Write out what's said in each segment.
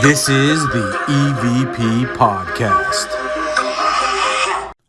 This is the EVP Podcast.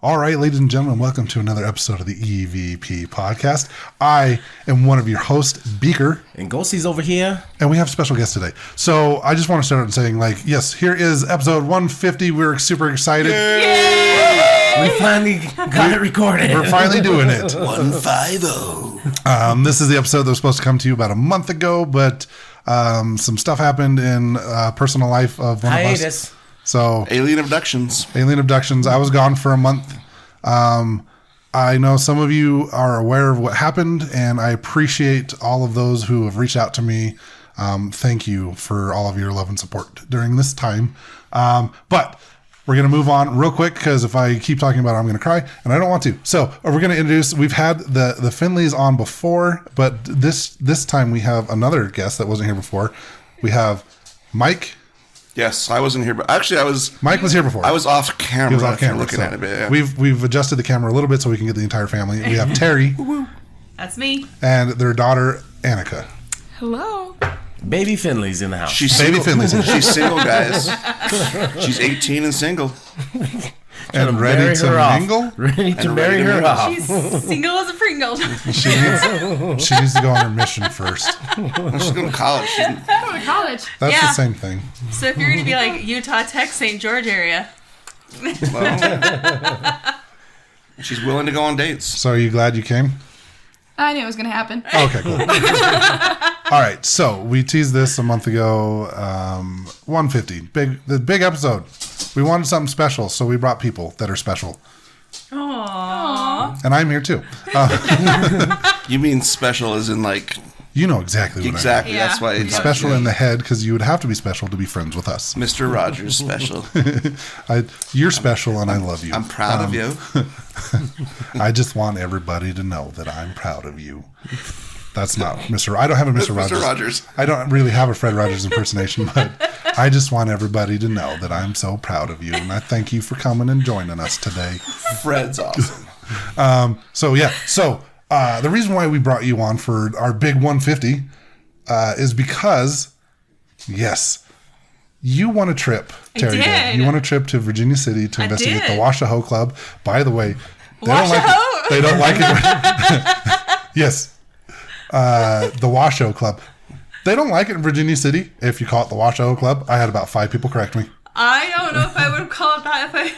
All right, ladies and gentlemen, welcome to another episode of the EVP Podcast. I am one of your hosts, Beaker. And Ghosty's over here. And we have a special guest today. So I just want to start out saying, yes, here is episode 150. We're super excited. Yay! We finally got it recorded. We're finally doing it. 150. This is the episode that was supposed to come to you about a month ago, but some stuff happened in personal life of one of us. So alien abductions. I was gone for a month. I know some of you are aware of what happened, and I appreciate all of those who have reached out to me. Thank you for all of your love and support during this time. But we're going to move on real quick, because if I keep talking about it, I'm going to cry, and I don't want to. So we're going to introduce, we've had the Findlays on before, but this time we have another guest that wasn't here before. We have Mike. Yes, I wasn't here, but actually Mike was here before. I was off camera. He was off camera. Looking so at it, yeah. We've adjusted the camera a little bit so we can get the entire family. We have Terry. That's me. And their daughter, Annika. Hello. Baby Findlay's in the house. She's Baby single. Findlay's. She's single, guys. She's 18 and single. And ready to mingle? Ready to marry her off. She's single as a Pringle. She needs to go on her mission first. Well, she's going to college. Going to college. That's the same thing. So if you're going to be like Utah, Texas, St. George area. Well, she's willing to go on dates. So are you glad you came? I knew it was going to happen. Okay, cool. All right, so we teased this a month ago. 150, the big episode. We wanted something special, so we brought people that are special. Aww. And I'm here too. You mean special as in like... You know exactly what Exactly, I mean. that's why... It's special in the head, because you would have to be special to be friends with us. Mr. Rogers special. You're special, and I love you. I'm proud of you. I just want everybody to know that I'm proud of you. That's not Mr. I don't have a Mr. Rogers. Mr. Rogers. I don't really have a Fred Rogers impersonation, but I just want everybody to know that I'm so proud of you, and I thank you for coming and joining us today. Fred's awesome. So the reason why we brought you on for our big 150 is because, yes, you won a trip, Terry. I did. You won a trip to Virginia City to investigate the Washoe Club. By the way, they don't like it. Yes. The Washoe Club. They don't like it in Virginia City if you call it the Washoe Club. I had about 5 people correct me. I don't know if I would have called it that if I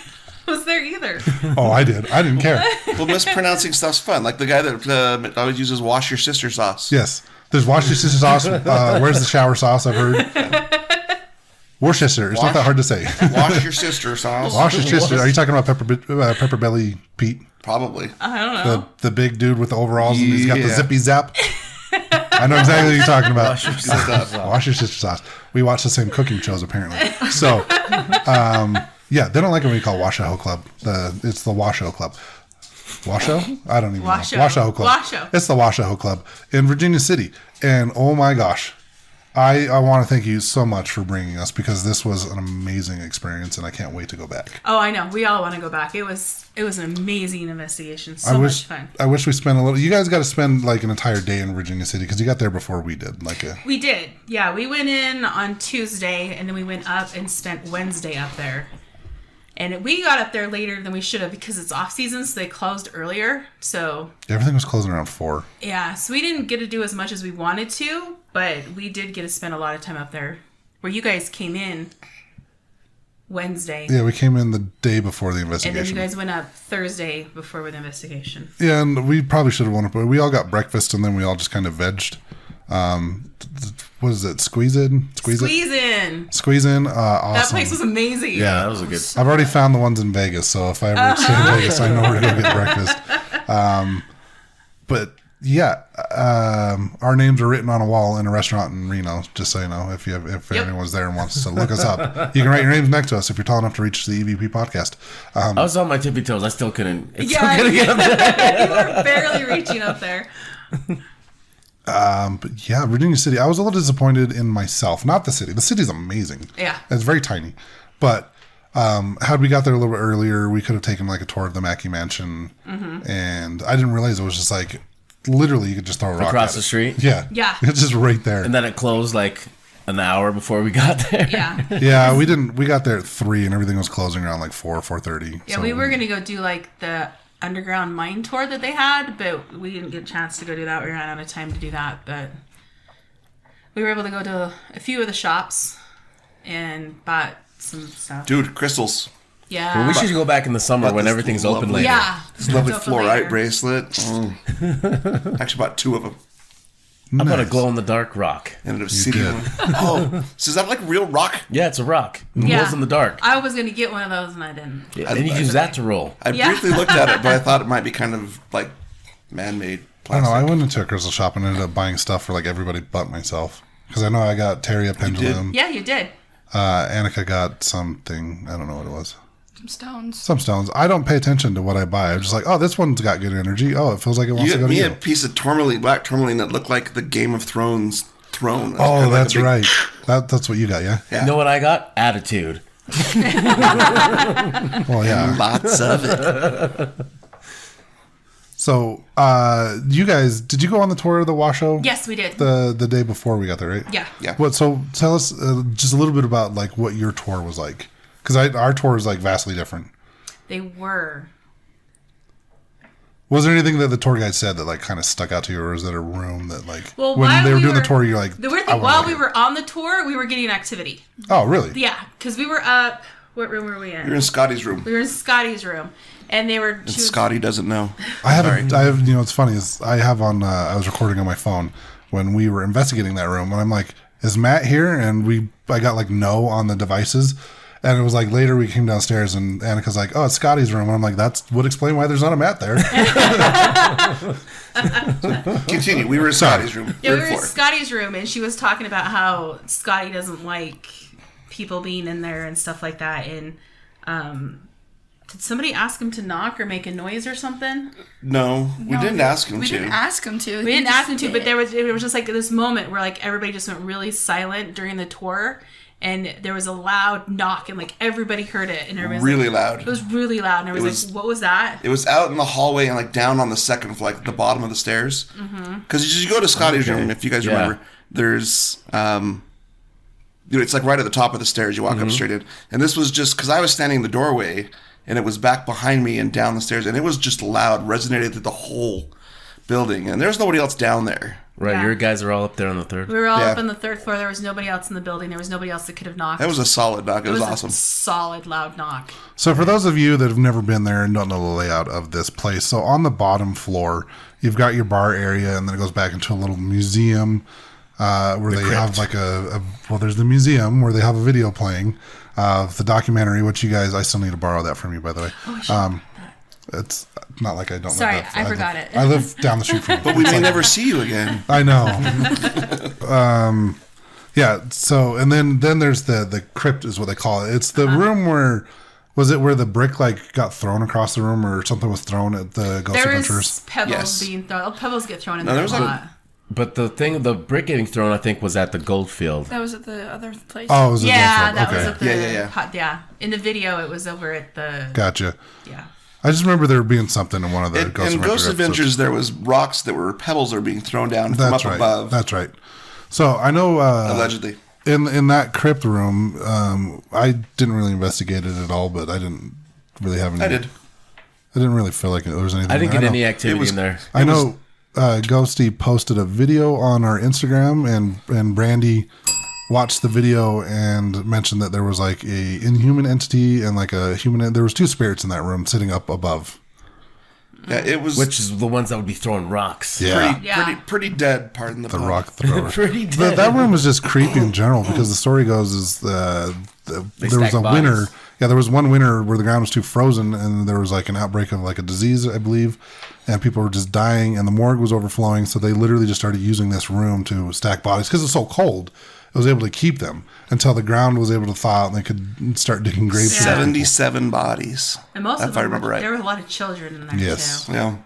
was there either. Oh, I did. I didn't care. Well, mispronouncing stuff's fun. Like the guy that always uses wash your sister sauce. Yes. There's wash your sister sauce. Where's the shower sauce, I've heard. Worcester. It's not that hard to say. Wash your sister sauce. Wash your sister. Are you talking about Pepper Belly Pete? Probably. I don't know. The big dude with the overalls and he's got the Yeah. zippy zap. I know exactly what you're talking about. Wash your sister sauce. Wash your sister sauce. We watch the same cooking shows apparently. So, yeah, they don't like it when we call Washoe Club. It's the Washoe Club. Washoe? I don't even know. Washoe Club. Washoe. It's the Washoe Club in Virginia City. And oh my gosh, I want to thank you so much for bringing us, because this was an amazing experience and I can't wait to go back. Oh, I know. We all want to go back. It was an amazing investigation. So much fun. I wish we spent a little. You guys got to spend like an entire day in Virginia City, because you got there before we did. We did. Yeah, we went in on Tuesday and then we went up and spent Wednesday up there. And we got up there later than we should have because it's off season, so they closed earlier. So everything was closing around 4. yeah, so we didn't get to do as much as we wanted to, but we did get to spend a lot of time up there. Where you guys came in Wednesday. Yeah, we came in the day before the And investigation. then you guys went up Thursday before with the investigation. Yeah, and we probably should have won it, but we all got breakfast and then we all just kind of vegged. What is it? Squeeze in? Squeeze in. Awesome. That place was amazing. Yeah, that was a good... I've already found the ones in Vegas, so if I ever stay in Vegas, I know where to go get breakfast. But yeah, our names are written on a wall in a restaurant in Reno, just so you know, if anyone's there and wants to look us up. You can write your names next to us if you're tall enough to reach the EVP podcast. I was on my tippy toes. I still couldn't. Get up there. You were barely reaching up there. But yeah, Virginia City, I was a little disappointed in myself, not the city. The city's amazing. Yeah. It's very tiny. But had we got there a little bit earlier, we could have taken like a tour of the Mackey Mansion. Mm-hmm. And I didn't realize it was just like, literally you could just throw a rock across at the it. street. Yeah. Yeah. It's just right there. And then it closed like an hour before we got there. Yeah. Yeah, we didn't. We got there at 3, and everything was closing around like 4:30. Yeah, we were gonna go do like the underground mine tour that they had, but we didn't get a chance to go do that. We ran out of time to do that, but we were able to go to a few of the shops and bought some stuff. Dude, crystals. Yeah. Well, we should go back in the summer when this everything's lovely- open later. Yeah. This lovely It's open fluorite later. bracelet. Actually bought 2 of them. How about a Nice. glow-in-the-dark rock? Ended up You seating did. one. Oh, so is that like real rock? Yeah, it's a rock. It Yeah. glows in the dark. I was gonna get one of those and I didn't. Yeah, and you use that to roll. I Yeah. briefly looked at it, but I thought it might be kind of like man-made I don't plastic. know. I went into a crystal shop and ended up buying stuff for like everybody but myself because I know I got Terry a pendulum. Yeah, you did. Annika got something. I don't know what it was. Some stones. Some stones. I don't pay attention to what I buy. I'm just like, oh, this one's got good energy. Oh, it feels like it wants You to got go to me you. a piece of tourmaline, black tourmaline that looked like the Game of Thrones throne. It was Oh, kinda like that's a big- right. That's what you got, yeah? Yeah. You know what I got? Attitude. Well, yeah. Lots of it. So, you guys, did you go on the tour of the Washoe? Yes, we did. The day before we got there, right? Yeah. Yeah. What? So, tell us just a little bit about like what your tour was like, because our tour is like vastly different. They were. Was there anything that the tour guide said that like kind of stuck out to you, or is that a room that like Well, when while they were we doing the were- tour, you're like, The weird I thing, wanna while go we here. were on the tour, we were getting an activity. Oh, really? Yeah, because we were up. What room were we in? You're in Scotty's room. We were in Scotty's room, and they were. And Scotty doesn't know. I have, you know, it's funny is I have on, I was recording on my phone when we were investigating that room, and I'm like, is Matt here? And I got like no on the devices. And it was like later we came downstairs and Annika's like, oh, it's Scotty's room. And I'm like, that would explain why there's not a Matt there. Continue. We were in Scotty's room. Yeah, we Third were in floor. Scotty's room, and she was talking about how Scotty doesn't like people being in there and stuff like that. And did somebody ask him to knock or make a noise or something? No, we didn't ask him We to. didn't ask him to. We didn't ask him to, but it was just like this moment where like everybody just went really silent during the tour, and there was a loud knock, and like everybody heard it, and everybody was Really like, loud. It was really loud, and everybody was like, "What was that?" It was out in the hallway and like down on the second floor, like the bottom of the stairs. Because you go to Scotty's room, if you guys Yeah. remember, there's, it's like right at the top of the stairs. You walk up straight in. And this was just because I was standing in the doorway and it was back behind me and down the stairs. And it was just loud, resonated through the whole building. And there's nobody else down there. Right, Yeah. your guys are all up there on the third. We were all Yeah. up on the third floor. There was nobody else in the building. There was nobody else that could have knocked. That was a solid knock. It was a awesome. solid, loud knock. So for those of you that have never been there and don't know the layout of this place, so on the bottom floor, you've got your bar area, and then it goes back into a little museum where they have like well, there's the museum where they have a video playing of the documentary, which you guys, I still need to borrow that from you, by the way. It's not like I don't. Sorry, live that, I forgot it. I live down the street from you. But we may never see you again. I know. Yeah. So, and then there's the crypt is what they call it. It's the room where, was it where the brick like got thrown across the room or something was thrown at the Ghost There Adventures? was pebbles Yes. being thrown. Oh, pebbles get thrown in No, there there was a like- lot. But the brick getting thrown, I think, was at the Goldfield. That was at the other place. Oh, it was a Yeah, Ghost that okay. was at the Yeah. yeah. In the video, it was over at the Gotcha. yeah. I just remember there being something in one of the In Ghost Ghost Adventures. Adventures, there was rocks that were pebbles that were being thrown down from That's up right. above, That's right. So I know allegedly. in that crypt room, I didn't really investigate it at all, but I didn't really have any. I did. I didn't really feel like there was anything. I didn't there. get know- any activity was- in there. I know Ghosty posted a video on our Instagram, and Brandy watched the video and mentioned that there was like a inhuman entity and like a human. There was 2 spirits in that room sitting up above. Yeah, it was Which is the ones that would be throwing rocks. Yeah, Yeah. pretty dead. Pardon the the pun. rock thrower. Pretty But dead. that room was just creepy in general because the story goes is there was stack a bodies. winter. Yeah, there was one winter where the ground was too frozen and there was like an outbreak of like a disease, I believe, and people were just dying and the morgue was overflowing. So they literally just started using this room to stack bodies because it's so cold. It was able to keep them until the ground was able to thaw out and they could start digging graves. for people. 77 bodies. And most If of I them, remember right. there were a lot of children in there Yes. too. Yeah.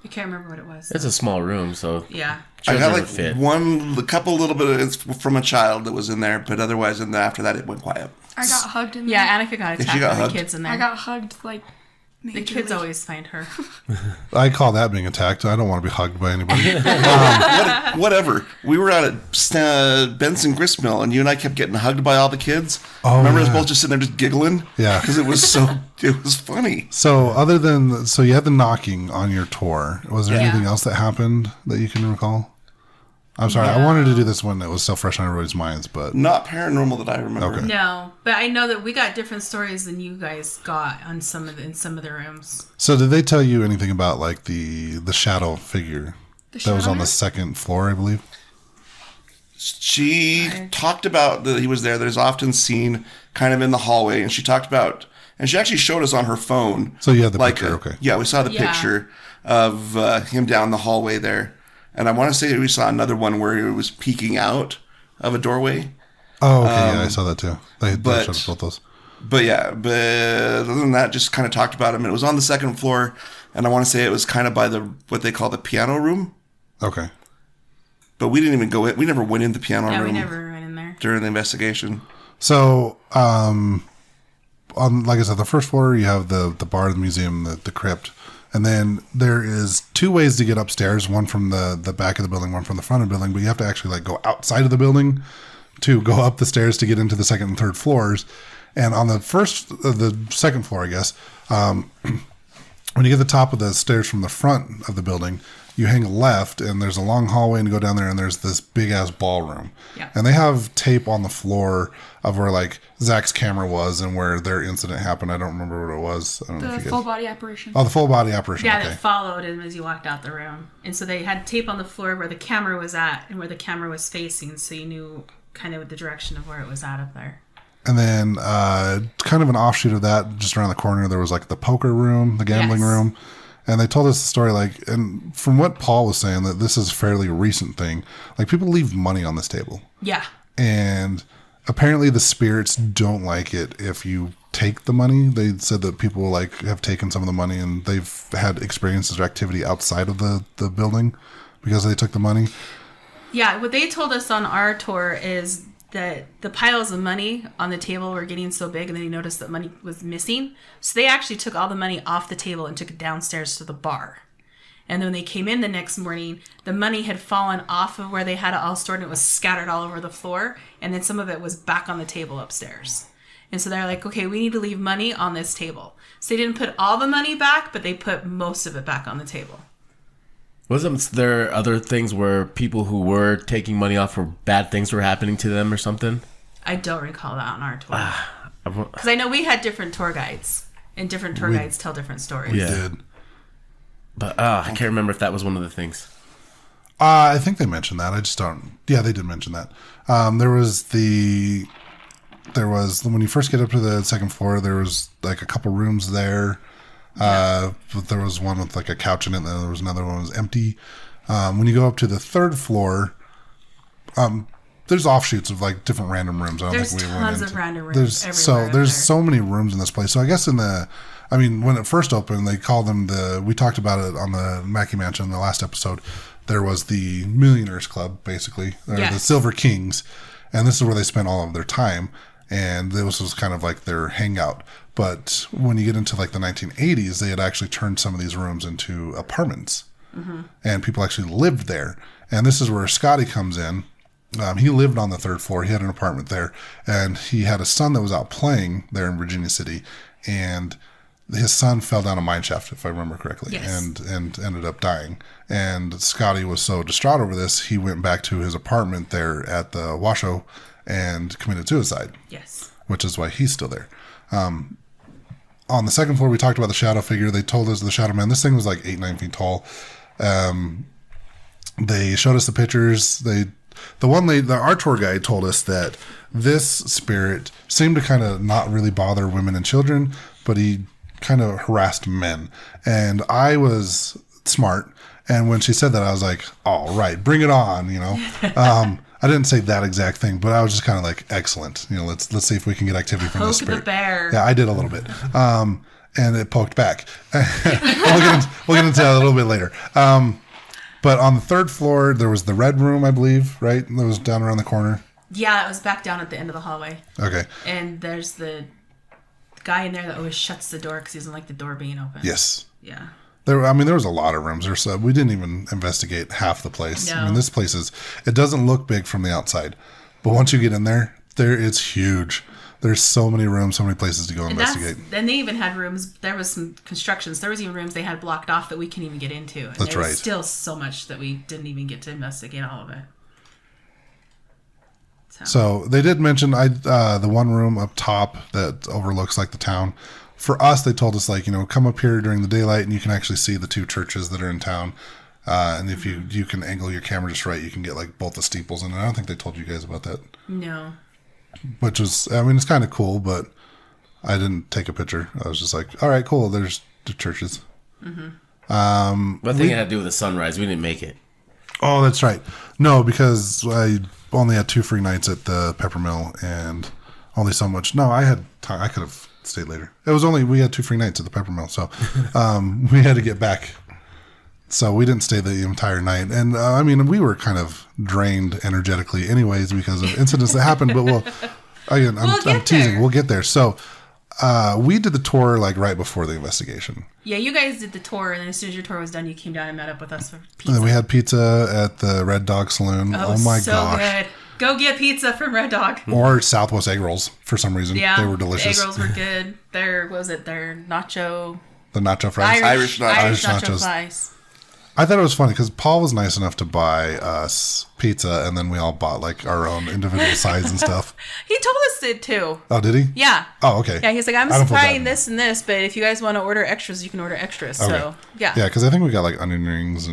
I can't remember what it was. It's a small room, so Yeah. I children got would like fit. a couple little bit of it's from a child that was in there, but otherwise, after that, it went quiet. I got hugged in there. Yeah, Annika got attacked she got by the hugged. kids in there. I got hugged like The kids always find her. I call that being attacked. I don't want to be hugged by anybody. Whatever. We were out at Benson Gristmill, and you and I kept getting hugged by all the kids. Oh, Remember us yeah. both just sitting there just giggling? Yeah. Because it was funny. So you had the knocking on your tour. Was there Yeah. anything else that happened that you can recall? I'm sorry. I wanted to do this when it was still fresh on everybody's minds, but Not paranormal that I remember. Okay. No, but I know that we got different stories than you guys got on in some of the rooms. So did they tell you anything about like the shadow figure that was shadow on the man? second floor, I believe? She talked about that he was there. That is often seen kind of in the hallway, and she talked about, and she actually showed us on her phone. So you had the picture, okay. Yeah, we saw the Yeah. picture of him down the hallway there, and I want to say we saw another one where he was peeking out of a doorway. Oh, okay, yeah, I saw that too. They but- showed us both those. But yeah, but other than that, just kind of talked about him. It was on the second floor, and I want to say it was kind of by what they call the piano room. Okay. But we didn't even go in. We never went in the piano Yeah, room we never went in there. during the investigation. So, on like I said, the first floor you have the bar, the museum, the crypt, and then there is two ways to get upstairs. One from the back of the building, one from the front of the building. But you have to actually like go outside of the building to go up the stairs to get into the second and third floors. And on the second floor, I guess, when you get to the top of the stairs from the front of the building, you hang left, and there's a long hallway, and you go down there, and there's this big-ass ballroom. Yeah. And they have tape on the floor of where, like, Zach's camera was and where their incident happened. I don't remember what it was. I don't know The if you full guys... body apparition. Oh, the full body apparition. Yeah, Okay. that followed him as you walked out the room. And so they had tape on the floor where the camera was at and where the camera was facing, so you knew kind of the direction of where it was at up there. And then kind of an offshoot of that, just around the corner, there was, like, the poker room, the gambling Yes. room. And they told us the story, like, and from what Paul was saying, that this is a fairly recent thing. Like, people leave money on this table. Yeah. And apparently the spirits don't like it if you take the money. They said that people, like, have taken some of the money and they've had experiences or activity outside of the building because they took the money. Yeah, what they told us on our tour is that the piles of money on the table were getting so big, and then they noticed that money was missing. So they actually took all the money off the table and took it downstairs to the bar. And then when they came in the next morning, the money had fallen off of where they had it all stored, and it was scattered all over the floor. And then some of it was back on the table upstairs. And so they're like, okay, we need to leave money on this table. So they didn't put all the money back, but they put most of it back on the table. Wasn't there other things where people who were taking money off, or bad things were happening to them or something? I don't recall that on our tour. Because I know we had different tour guides, and different tour guides tell different stories. We Yeah. did. But I can't remember if that was one of the things. I think they mentioned that. I just don't. Yeah, they did mention that. There was when you first get up to the second floor, there was like a couple rooms there. But there was one with like a couch in it, and then there was another one that was empty. When you go up to the third floor, there's offshoots of like different random rooms. I don't There's think we tons went of into. random rooms There's everywhere up there's there. so many rooms in this place. So I guess when it first opened, they called them we talked about it on the Mackey Mansion in the last episode. There was the Millionaires Club, basically, or the Yes. Silver Kings, and this is where they spent all of their time. And this was kind of like their hangout. But when you get into like the 1980s, they had actually turned some of these rooms into apartments. Mm-hmm. And people actually lived there. And this is where Scotty comes in. He lived on the third floor. He had an apartment there. And he had a son that was out playing there in Virginia City. And his son fell down a mine shaft, if I remember correctly, Yes. and ended up dying. And Scotty was so distraught over this, he went back to his apartment there at the Washoe and committed suicide. Yes. Which is why he's still there. On the second floor, we talked about the shadow figure. They told us the shadow man. This thing was like 8-9 feet tall. They showed us the pictures. Our tour guide told us that this spirit seemed to kind of not really bother women and children, but he kind of harassed men. And I was smart. And when she said that, I was like, all right, bring it on, you know. I didn't say that exact thing, but I was just kind of like, excellent. You know, let's see if we can get activity from this Poke the spirit. bear. Yeah, I did a little bit. And it poked back. we'll get into that a little bit later. But on the third floor, there was the red room, I believe, right? That was down around the corner. Yeah, it was back down at the end of the hallway. Okay. And there's the guy in there that always shuts the door because he doesn't like the door being open. Yes. Yeah. There was a lot of rooms. We didn't even investigate half the place. No. I mean, this place it doesn't look big from the outside, but once you get in there, it's huge. There's so many rooms, so many places to go investigate. And they even had rooms. There was some constructions. There was even rooms they had blocked off that we couldn't even get into. And That's there right. was still so much that we didn't even get to investigate all of it. So they did mention the one room up top that overlooks like the town. For us, they told us come up here during the daylight and you can actually see the two churches that are in town. And if you can angle your camera just right, you can get like both the steeples in. And I don't think they told you guys about that. No. Which was, I mean, it's kind of cool, but I didn't take a picture. I was just like, all right, cool. There's the churches. What thing had to do with the sunrise? We didn't make it. Oh, that's right. No, because I only had 2 free nights at the Peppermill and only so much. No, I had time. I could have stayed later. We had 2 free nights at the Peppermill, so we had to get back. So we didn't stay the entire night. And I mean, we were kind of drained energetically anyways because of incidents that happened, but I'm teasing. There. We'll get there. So we did the tour like right before the investigation. Yeah, you guys did the tour, and then as soon as your tour was done, you came down and met up with us for pizza. And then we had pizza at the Red Dog Saloon. Oh my so gosh. Good. Go get pizza from Red Dog. Or Southwest egg rolls for some reason. Yeah, They were delicious. The egg rolls were good. Their nacho... The nacho fries. Irish nacho nachos. fries. I thought it was funny because Paul was nice enough to buy us pizza, and then we all bought like our own individual sides and stuff. He told us it too. Oh, did he? Yeah. Oh, okay. Yeah, he's like, I'm I don't feel supplying bad. this and this, but if you guys want to order extras, you can order extras. Okay. So, yeah. Yeah, because I think we got like onion rings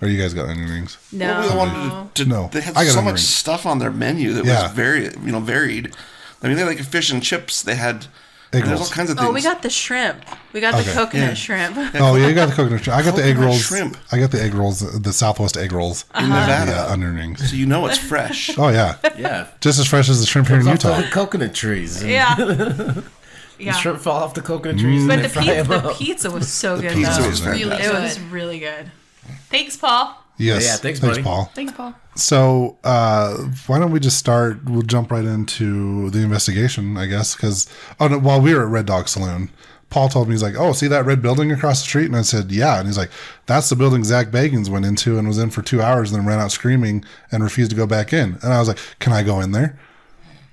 or you guys got onion rings? No. Well, we wanted to No. They had I got so onion much rings. stuff on their menu that Yeah. was very, varied. I mean, they had like fish and chips. They had Egg there's rolls. all kinds of things. Oh, we got the shrimp. We got the Okay. coconut shrimp. Oh, yeah, you got the coconut shrimp. I got the egg Coconut rolls. shrimp. I got the egg rolls, the Southwest egg rolls. in Nevada. The onion rings. So you know it's fresh. Oh, yeah. Yeah. Just as fresh as the shrimp here in Off Utah. the coconut trees. Yeah. The Yeah. shrimp fall off the coconut trees. But and the they fry 'em the up. pizza was so good. pizza though. was fantastic. It was really good. Thanks, Paul. Yes. Yeah, thanks, buddy. Paul. Thanks, Paul. So, why don't we just start? We'll jump right into the investigation, I guess. Because while we were at Red Dog Saloon, Paul told me, he's like, "Oh, see that red building across the street?" And I said, "Yeah." And he's like, "That's the building Zach Bagans went into and was in for 2 hours, and then ran out screaming and refused to go back in." And I was like, "Can I go in there?"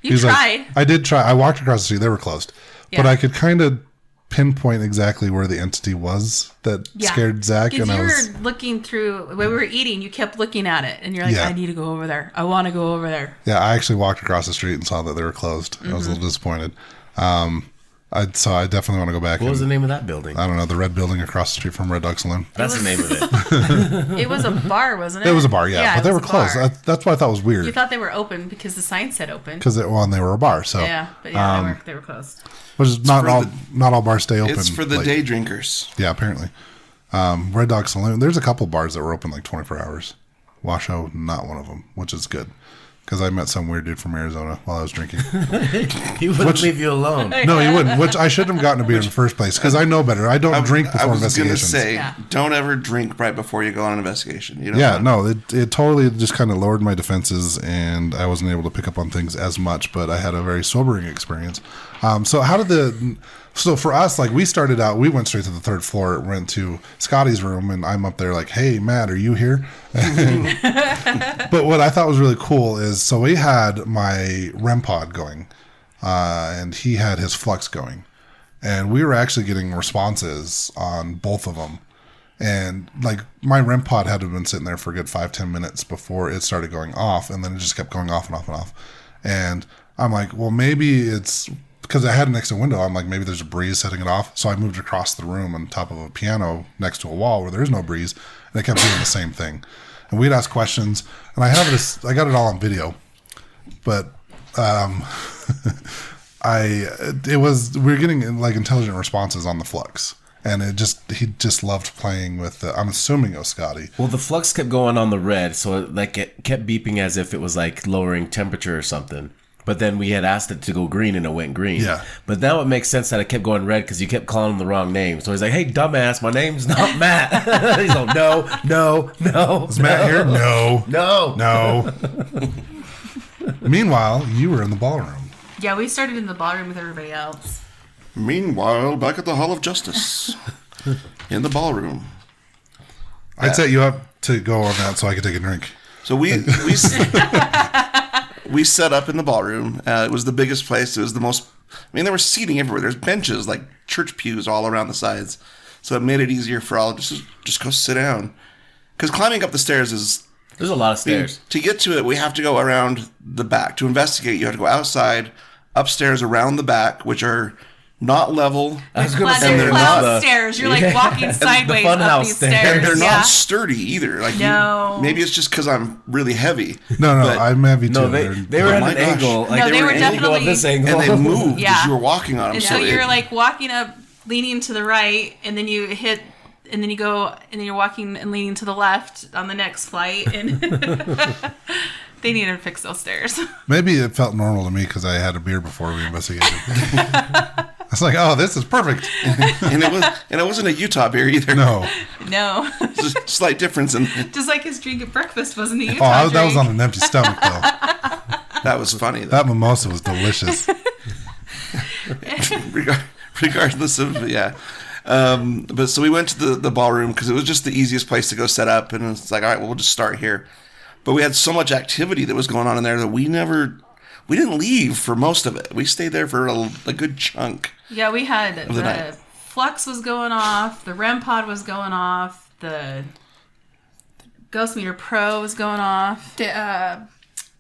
You He's tried. like, "I did try. I walked across the street. They were closed, but Yeah. I could kind of pinpoint exactly where the entity was that scared Zach." Because And you I was, were looking through, when we were eating, you kept looking at it. And you're like, Yeah. I need to go over there. I want to go over there. yeah, I actually walked across the street and saw that they were closed. I was a little disappointed. So I definitely want to go back. What was the and, name of that building? I don't know, the red building across the street from Red Dog Saloon. That's the name of it. It was a bar, wasn't it? It was a bar, yeah, but it they was were a closed. bar. That's what I thought was You weird thought they were open because the sign said open. because they were a bar. So, Yeah, but yeah, they were closed. which is not for all the- not all bars stay open. It's for the like- day drinkers. Yeah, apparently. Red Dog Saloon. There's a couple bars that were open like 24 hours. Washoe, not one of them, which is good. Because I met some weird dude from Arizona while I was drinking. He wouldn't leave you alone. No, he wouldn't. Which I shouldn't have gotten a beer in the first place because I know better. I don't drink I before was going to investigations. say, Yeah. don't ever drink right before you go on an investigation. You know? Yeah, no, it totally just kind of lowered my defenses, and I wasn't able to pick up on things as much. But I had a very sobering experience. So for us, like we started out, we went straight to the third floor, went to Scotty's room, and I'm up there like, "Hey, Matt, are you here?" But what I thought was really cool is, so we had my REM pod going, and he had his flux going, and we were actually getting responses on both of them. And like my REM pod had to have been sitting there for a good 5-10 minutes before it started going off, and then it just kept going off and off and off. And I'm like, well, maybe it's because I had it next to a window. I'm like, maybe there's a breeze setting it off. So I moved across the room on top of a piano next to a wall where there is no breeze, and it kept doing the same thing. And we'd ask questions, and I got it all on video, but we were getting like intelligent responses on the flux. And he just loved playing with I'm assuming it was Scotty. Well, the flux kept going on the red, so it kept beeping as if it was like lowering temperature or something. But then we had asked it to go green, and it went green. Yeah. But now it makes sense that it kept going red because you kept calling him the wrong name. So he's like, "Hey, dumbass, my name's not Matt." He's like, "No. Is Matt here? No. No. Meanwhile, you were in the ballroom. Yeah, we started in the ballroom with everybody else. Meanwhile, back at the Hall of Justice, in the ballroom. I'd set you up to go on that so I could take a drink. So we set up in the ballroom. It was the biggest place. It was the most. I mean, there was seating everywhere. There's benches like church pews all around the sides, so it made it easier for all just go sit down. Because climbing up the stairs is. There's a lot of stairs. To get to it, we have to go around the back. To investigate, you have to go outside, upstairs, around the back, which are not level. I was going to say They're they're not cloud stairs. You're like walking sideways fun up house these stairs. stairs. And they're yeah. not sturdy either. Like No. maybe it's just because I'm really heavy. No, But- I'm heavy too. No, they were Oh at my an gosh. angle. Like No, they were at an angle at definitely- this angle. and they moved Yeah. as you were walking on them. And so you're like walking up, leaning to the right, and then you hit, and then you go, and then you're walking and leaning to the left on the next flight, and they need to fix those stairs. Maybe it felt normal to me because I had a beer before we investigated. I was like, oh, this is perfect. and it wasn't a Utah beer either. No. No, Just a slight difference in just like his drink at breakfast wasn't a Oh, Utah that was on drink. an empty stomach, though. that was funny though. That mimosa was delicious. Regardless of but so we went to the ballroom because it was just the easiest place to go set up, and it's like, all right, well, we'll just start here. But we had so much activity that was going on in there that we didn't leave for most of it. We stayed there for a good chunk. Yeah, we had the night. the flux was going off, the REM pod was going off, the Ghost Meter Pro was going off. Did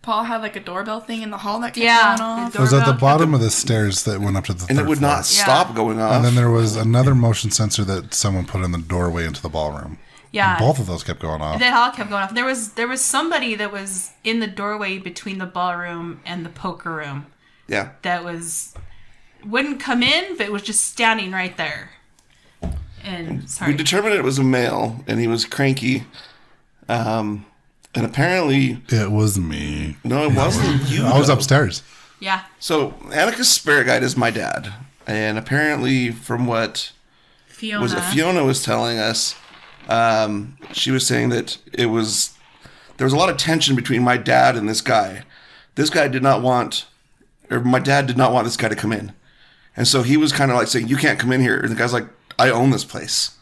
Paul have like a doorbell thing in the hall that kept Yeah, going off? It was at the Doorbell bottom of the stairs that went up to the third And it would floor. not stop going off. And then there was another motion sensor that someone put in the doorway into the ballroom. Yeah. And both of those kept going off. They all kept going off. There was somebody that was in the doorway between the ballroom and the poker room yeah. that wouldn't come in, but was just standing right there. And sorry, We determined it was a male, and he was cranky. And apparently, It was me. no, it wasn't you. I was though. upstairs. yeah, So Annika's spirit guide is my dad, and apparently, from what Fiona was telling us, she was saying that there was a lot of tension between my dad and this guy. This guy did not want, or my dad did not want this guy to come in, and so he was kind of like saying, "You can't come in here," and the guy's like, "I own this place,"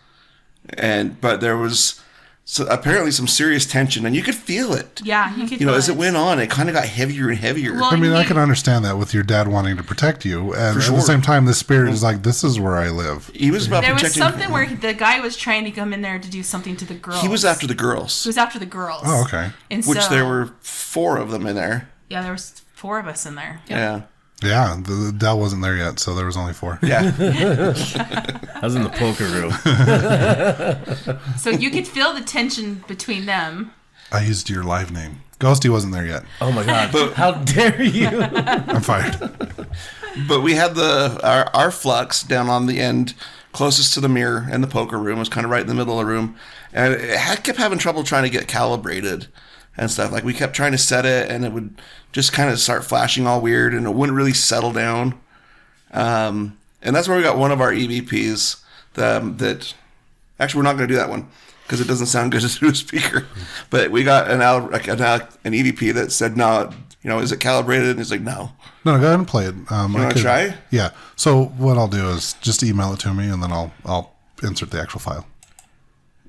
but there was. So apparently some serious tension, and you could feel it. yeah. You could, You know, feel as it went on, it kind of got heavier and heavier. Well, I mean, I he- can understand that with your dad wanting to protect you. And For at the sure. same time, the spirit is like, this is where I live. He was about There was protecting. something where the guy was trying to come in there to do something to the girls. He was after the He girls, was after the girls. Oh, okay. And which so, there were 4 of them in there. Yeah, there was 4 of us in there. Yeah. Yeah, the Dell wasn't there yet, so there was only 4. Yeah. I was in the poker room. So you could feel the tension between them. I used your live name. Ghosty wasn't there yet. Oh my god! But- How dare you? I'm fired. But we had our flux down on the end closest to the mirror and the poker room. It was kind of right in the middle of the room. And kept having trouble trying to get calibrated and stuff. Like we kept trying to set it, and it would just kind of start flashing all weird, and it wouldn't really settle down. And that's where we got one of our EVPs that actually we're not going to do that one because it doesn't sound good to a speaker. But we got an EVP that said, no, is it calibrated? And he's like, no. No, go ahead and play it. You wanna try? Yeah. So what I'll do is just email it to me, and then I'll insert the actual file.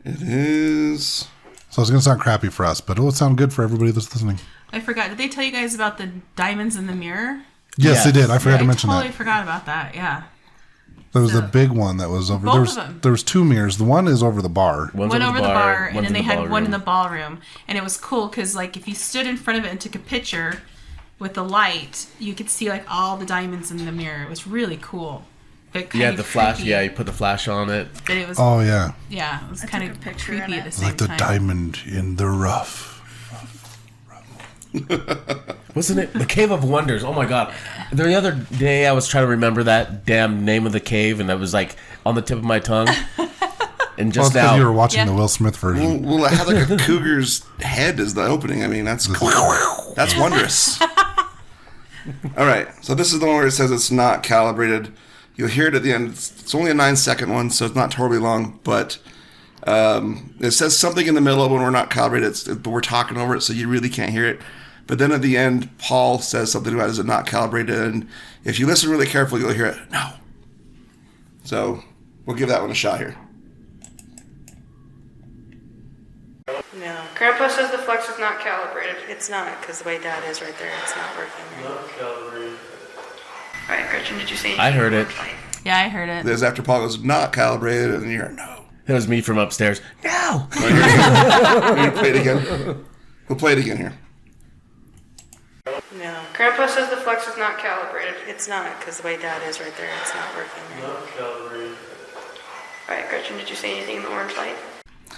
It is. So it's going to sound crappy for us, but it will sound good for everybody that's listening. I forgot. Did they tell you guys about the diamonds in the mirror? Yes, Yeah. they did. I forgot to I mention totally that. forgot about that. Yeah. There was So- a big one that was over. Both There of was them. there was 2 mirrors. The one is over the bar. One's One over the bar, and one's then in they the had one in the ballroom. ballroom. And it was cool because, like, if you stood in front of it and took a picture with the light, you could see, like, all the diamonds in the mirror. It was really cool. But kind Yeah, of the flash. creepy. Yeah, you put the flash on it. But it was, Oh yeah, yeah, it was kind took of a picture creepy in at the it. same like the time. diamond in the rough. Wasn't it the Cave of Wonders? Oh my god! The other day I was trying to remember that damn name of the cave, and that was like on the tip of my tongue. And Well, just it's because now, you were watching Yeah. the Will Smith version. Well, it had like a cougar's head as the opening. I mean, that's cool. That's wondrous. All right, so this is the one where it says it's not calibrated. You'll hear it at the end. It's only a 9-second one, so it's not terribly long, but it says something in the middle when we're not calibrated, but we're talking over it, so you really can't hear it. But then at the end, Paul says something about is it not calibrated, and if you listen really carefully, you'll hear it. No, So we'll give that one a shot here. No, Grandpa says the flex is not calibrated. it's not, because the way Dad is right there, it's not working. Right? All right, Gretchen, did you say anything? I heard it. Yeah, I heard it. There's after Paul goes, not calibrated, and you're, no. It was me from upstairs. No. You're going to play it again? We'll play it again here. No, Grandpa says the flex is not calibrated. it's not, because the way Dad is right there, it's not working. Right? All right, Gretchen, did you say anything in the orange light?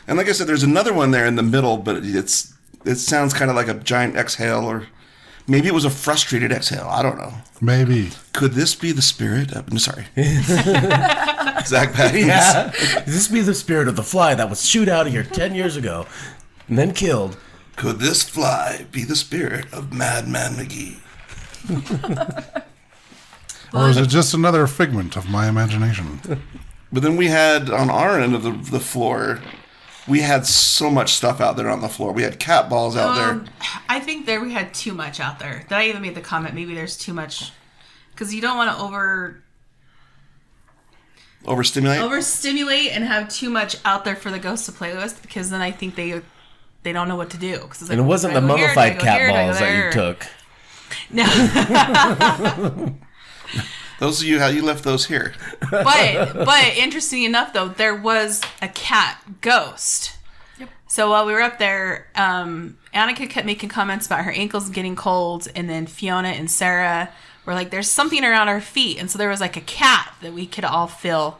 And like I said, there's another one there in the middle, but it sounds kind of like a giant exhale, or maybe it was a frustrated exhale. I don't know. Maybe. Could this be the spirit? I'm sorry. Zach Baggins. Yeah. Does this be the spirit of the fly that was shoot out of here 10 years ago and then killed? Could this fly be the spirit of Madman McGee? Or is it just another figment of my imagination? But then we had, on our end of the floor, we had so much stuff out there on the floor. We had cat balls out there. I think there we had too much out there. That I even made the comment, maybe there's too much, because you don't want to overstimulate and have too much out there for the ghosts to play with, because then I think they don't know what to do. Cause it's like, And it wasn't the mummified cat balls that you took. No. Those of you, how you left those here. But interesting enough, though, there was a cat ghost. Yep. So while we were up there, Annika kept making comments about her ankles getting cold, and then Fiona and Sarah were like, there's something around our feet. And so there was like a cat that we could all feel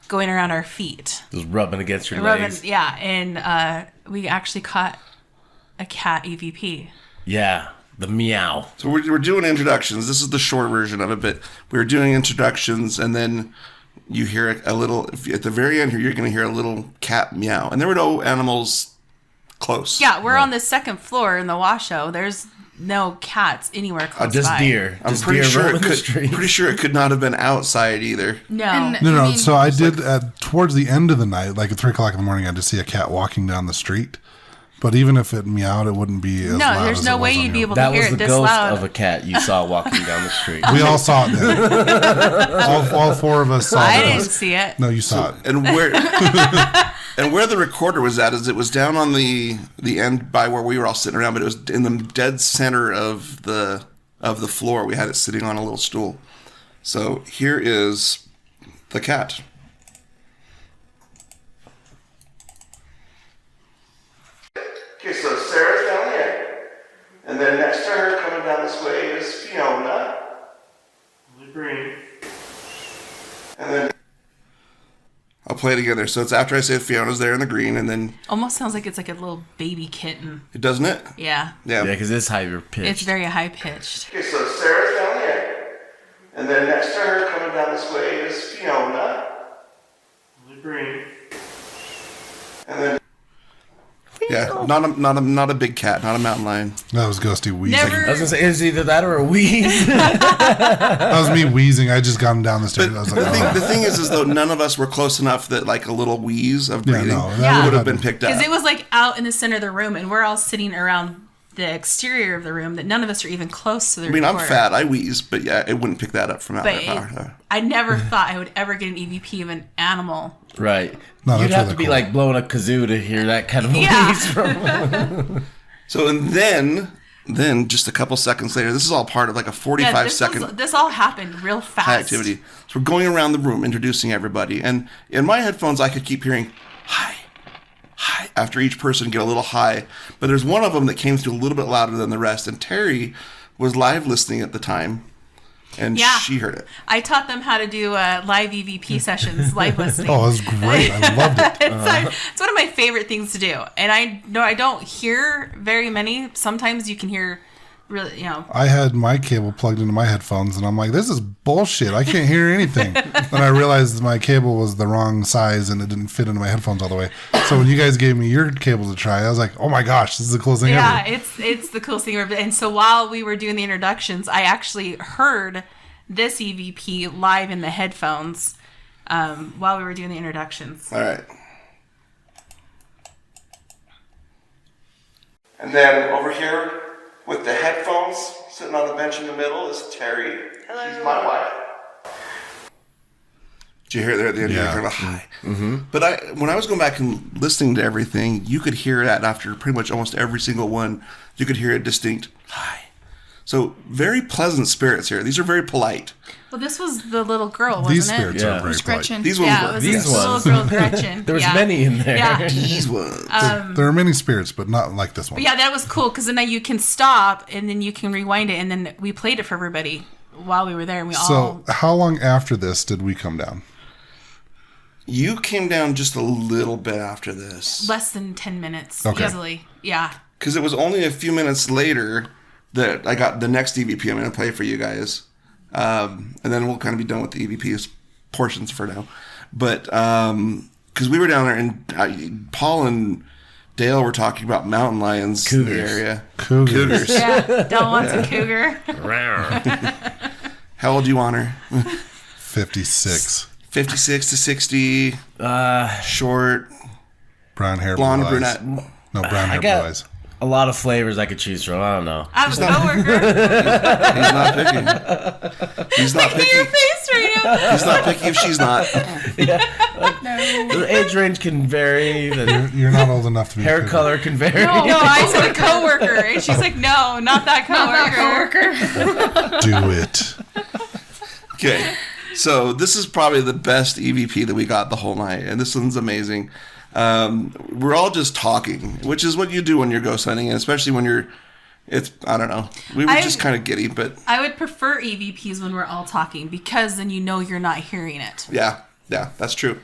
going around our feet. Just rubbing against your legs. Yeah, and we actually caught a cat EVP. Yeah, the meow. So we're doing introductions. This is the short version of it, but we're doing introductions, and then you hear a little, at the very end here, you're going to hear a little cat meow. And there were no animals close. Yeah, we're on the second floor in the Washoe. There's no cats anywhere close Just by. deer. I'm Just pretty deer sure roaming it the could. streets. Pretty sure it could not have been outside either. No. No. So I did towards the end of the night, like at 3:00 in the morning, I did see a cat walking down the street. But even if it meowed, it wouldn't be as loud. There's as no it way was on you'd be your- able to That hear was it the this ghost loud. of a cat you saw walking down the street. We all saw it then. all four of us saw I it. didn't see it. No, you saw it. And where and where the recorder was at is it was down on the end by where we were all sitting around, but it was in the dead center of the floor. We had it sitting on a little stool. So here is the cat. Okay, so Sarah's down there, and then next to her, coming down this way, is Fiona. And then I'll play it again there. So it's after I say Fiona's there in the green, and then Almost sounds like it's like a little baby kitten. it doesn't it? Yeah. Yeah, because it's higher pitched. It's very high pitched. Okay, so Sarah's down there, and then next to her, coming down this way, is Fiona. And then not a big cat, not a mountain lion. That was Ghosty wheezing. Never- I was going to say, is either that or a wheeze. That was me wheezing. I just got him down the stairs. I was like, The thing is though, none of us were close enough that like a little wheeze of Yeah, breathing no, that Yeah. would have been picked up. Because it was like out in the center of the room, and we're all sitting around the exterior of the room that none of us are even close to the I mean, I'm recorder. fat. I wheeze, but yeah, it wouldn't pick that up from out But there. I never thought I would ever get an EVP of an animal. Right. No, You'd that's have really to be cool. like blowing a kazoo to hear that kind of Yeah. wheeze from. So and then just a couple seconds later, this is all part of like a 45-second This all happened real fast. high activity. So we're going around the room introducing everybody, and in my headphones I could keep hearing hi, hi after each person get a little high. But there's one of them that came through a little bit louder than the rest, and Terry was live listening at the time, and Yeah. she heard it. I taught them how to do live EVP sessions, live listening. oh, it was great. I loved it. It's one of my favorite things to do. And I know I don't hear very many. Sometimes you can hear really, I had my cable plugged into my headphones, and I'm like, this is bullshit. I can't hear anything. Then I realized my cable was the wrong size, and it didn't fit into my headphones all the way. So when you guys gave me your cable to try, I was like, oh my gosh, this is the coolest thing yeah, ever. it's the coolest thing ever. And so while we were doing the introductions, I actually heard this EVP live in the headphones while we were doing the introductions. All right. And then over here with the headphones, sitting on the bench in the middle, is Terry. Hello. She's my wife. Did you hear it there at the end? Yeah. You're like, hi. Mm-hmm. But when I was going back and listening to everything, you could hear that after pretty much almost every single one. You could hear a distinct hi. So very pleasant spirits here. These are very polite. Well, this was the little girl, wasn't These it? spirits Yeah. are very polite. Gretchen. These ones Yeah, were. it was These this little ones. girl, Gretchen. There was yeah. many in there. Yeah. These ones. There are many spirits, but not like this one. But yeah, that was cool because then you can stop and then you can rewind it, and then we played it for everybody while we were there, and we all. So how long after this did we come down? You came down just a little bit after this. Less than 10 minutes, Okay. easily. Yeah. Because it was only a few minutes later that I got the next EVP I'm going to play for you guys. And then we'll kind of be done with the EVP portions for now. But because we were down there and Paul and Dale were talking about mountain lions in the Cougars. area. Cougars. Yeah. Dell wants a cougar. How old do you want her? 56. 56 to 60. Short. Brown hair, Blonde, blue eyes. brunette. No, brown hair, blue got eyes. a lot of flavors I could choose from. I don't know. I have a coworker. He's not picky. He's not Look at your picky. face right now. He's not picky if she's not. The age range can vary. The You're not old enough to be a hair cougar. color can vary. No, I said a coworker, and she's like, "No, not that coworker." Do it. Okay, so this is probably the best EVP that we got the whole night, and this one's amazing. We're all just talking, which is what you do when you're ghost hunting, and especially when you're, I don't know. We were just kind of giddy, but I would prefer EVPs when we're all talking because then you know you're not hearing it. yeah, that's true.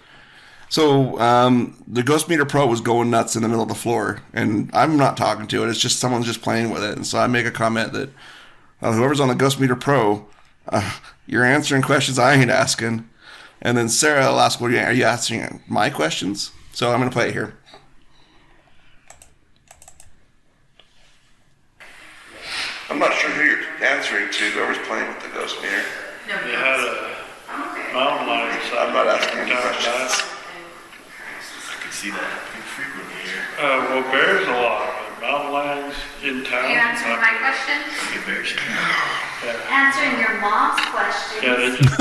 So the Ghost Meter Pro was going nuts in the middle of the floor, and I'm not talking to it. It's just someone's just playing with it, and so I make a comment that whoever's on the Ghost Meter Pro, you're answering questions I ain't asking. And then Sarah will ask, are you answering my questions? So I'm going to play it here. I'm not sure who you're answering to, whoever's playing with the Ghost Meter. You had a mountain lion. I'm not asking any questions. I can see that pretty frequently here. Well, bears a lot, but mountain lions in town. Are you answering my question? Get bears. Answering your mom's question. Yeah, they just,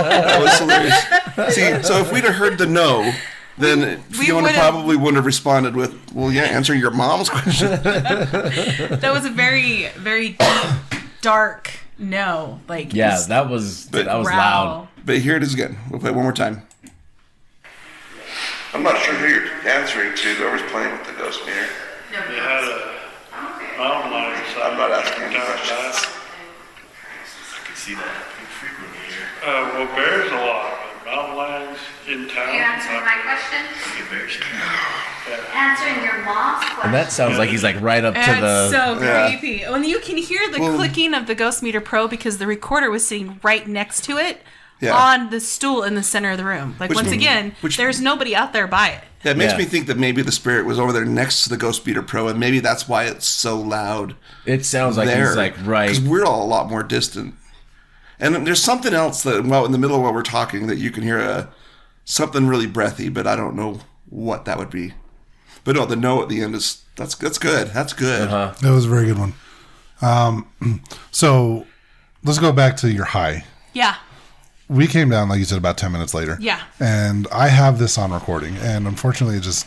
That was hilarious. See, so if we'd have heard the no, then Fiona would've- probably wouldn't have responded with, well, yeah, answer your mom's question. That was a very, very deep, dark no. Like Yeah, just that was loud. growl. But here it is again. We'll play it one more time. I'm not sure who you're answering to, whoever's playing with the Ghost Meter. you had a mountain lion. I'm not asking any questions. I can see that pretty frequently here. Well, bears a lot, but mountain lions in town. Are you answering my question? Get bears. Answering your mom's question. And that sounds like he's like right up to That's the. so Yeah. creepy. And you can hear the clicking of the Ghost Meter Pro because the recorder was sitting right next to it Yeah. on the stool in the center of the room. Like, once again, which- there's nobody out there by it. That makes Yeah. me think that maybe the spirit was over there next to the Ghost Meter Pro, and maybe that's why it's so loud It sounds like there. he's like right. Because we're all a lot more distant. And then there's something else that, well, in the middle of while we're talking, that you can hear something really breathy, but I don't know what that would be. But no, the no at the end is, that's good. That's good. That was a very good one. So let's go back to your high. Yeah. We came down, like you said, about 10 minutes later. Yeah. And I have this on recording. And unfortunately, it just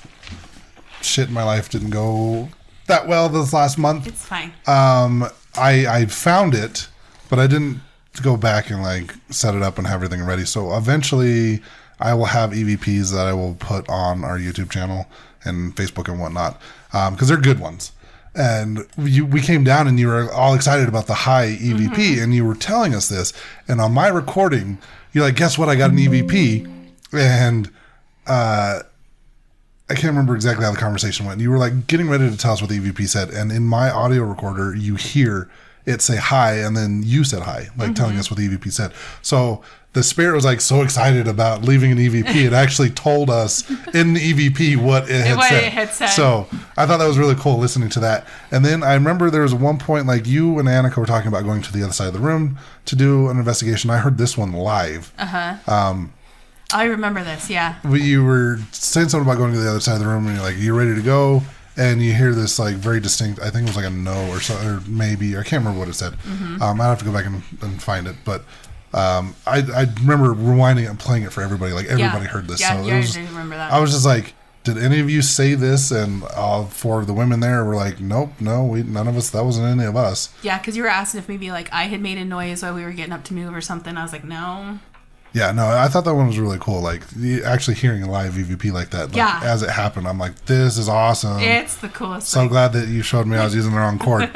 shit in my life didn't go that well this last month. It's fine. I found it, but I didn't go back and like set it up and have everything ready. So eventually I will have EVPs that I will put on our YouTube channel and Facebook and whatnot, because they're good ones. And we came down and you were all excited about the high EVP and you were telling us this. And on my recording, you're like, guess what? I got an EVP. And I can't remember exactly how the conversation went. You were like getting ready to tell us what the EVP said. And in my audio recorder, you hear it say hi. And then you said hi, like telling us what the EVP said. So the spirit was like so excited about leaving an EVP. It actually told us in the EVP what it had said. So I thought that was really cool listening to that. And then I remember there was one point like you and Annika were talking about going to the other side of the room to do an investigation. I heard this one live. I remember this, yeah. You were saying something about going to the other side of the room and you're like, you ready to go? And you hear this like very distinct, I think it was like a no or so, or maybe, I can't remember what it said. I'd have to go back and find it. But I remember rewinding it and playing it for everybody. Like everybody heard this. Yeah, So yeah, it was, I remember that. I was just like, did any of you say this? And all four of the women there were like, nope, no, none of us. That wasn't any of us. Yeah, because you were asking if maybe like I had made a noise while we were getting up to move or something. I was like, no. Yeah, no, I thought that one was really cool. Like actually hearing a live EVP like that, like, Yeah. as it happened, I'm like, this is awesome. It's the coolest So thing. glad that you showed me I was using the wrong chord.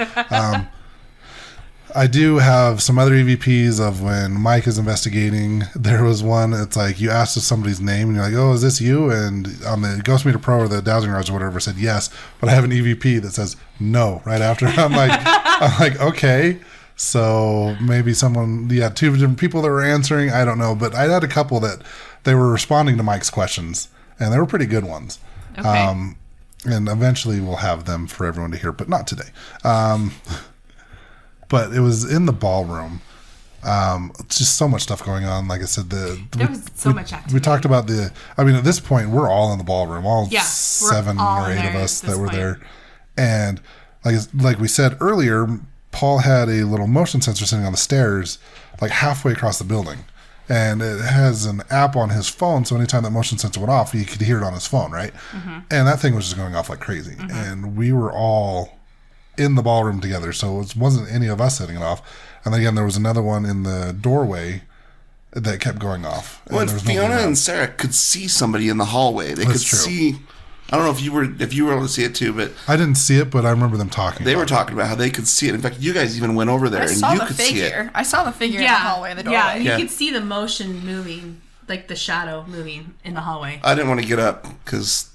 I do have some other EVPs of when Mike is investigating. There was one, it's like you asked somebody's name and you're like, oh, is this you? And on the Ghost Meter Pro or the Dowsing Rods or whatever said yes, but I have an EVP that says no right after. I'm like, okay. So maybe someone, two different people that were answering. I don't know, but I had a couple that they were responding to Mike's questions, and they were pretty good ones. Okay. And eventually we'll have them for everyone to hear, but not today. But it was in the ballroom. Just so much stuff going on. Like I said, There was so much activity. We talked about at this point, we're all in the ballroom, all Yeah, we're 7 all or 8 there of us at this that were point. there. And like we said earlier, Paul had a little motion sensor sitting on the stairs, like halfway across the building. And it has an app on his phone, so anytime that motion sensor went off, he could hear it on his phone, right? Mm-hmm. And that thing was just going off like crazy. Mm-hmm. And we were all in the ballroom together, so it wasn't any of us setting it off. And then again, there was another one in the doorway that kept going off. Well, and there was Fiona nobody around. and Sarah could see somebody in the hallway. They That's could true. see. I don't know if you were able to see it too, but I didn't see it, but I remember them talking. they were about talking about how they could see it. In fact, you guys even went over there I and saw you the could see it. figure. I saw the figure in the hallway, the doorway. Yeah, and you Yeah. could see the motion moving, like the shadow moving in the hallway. I didn't want to get up because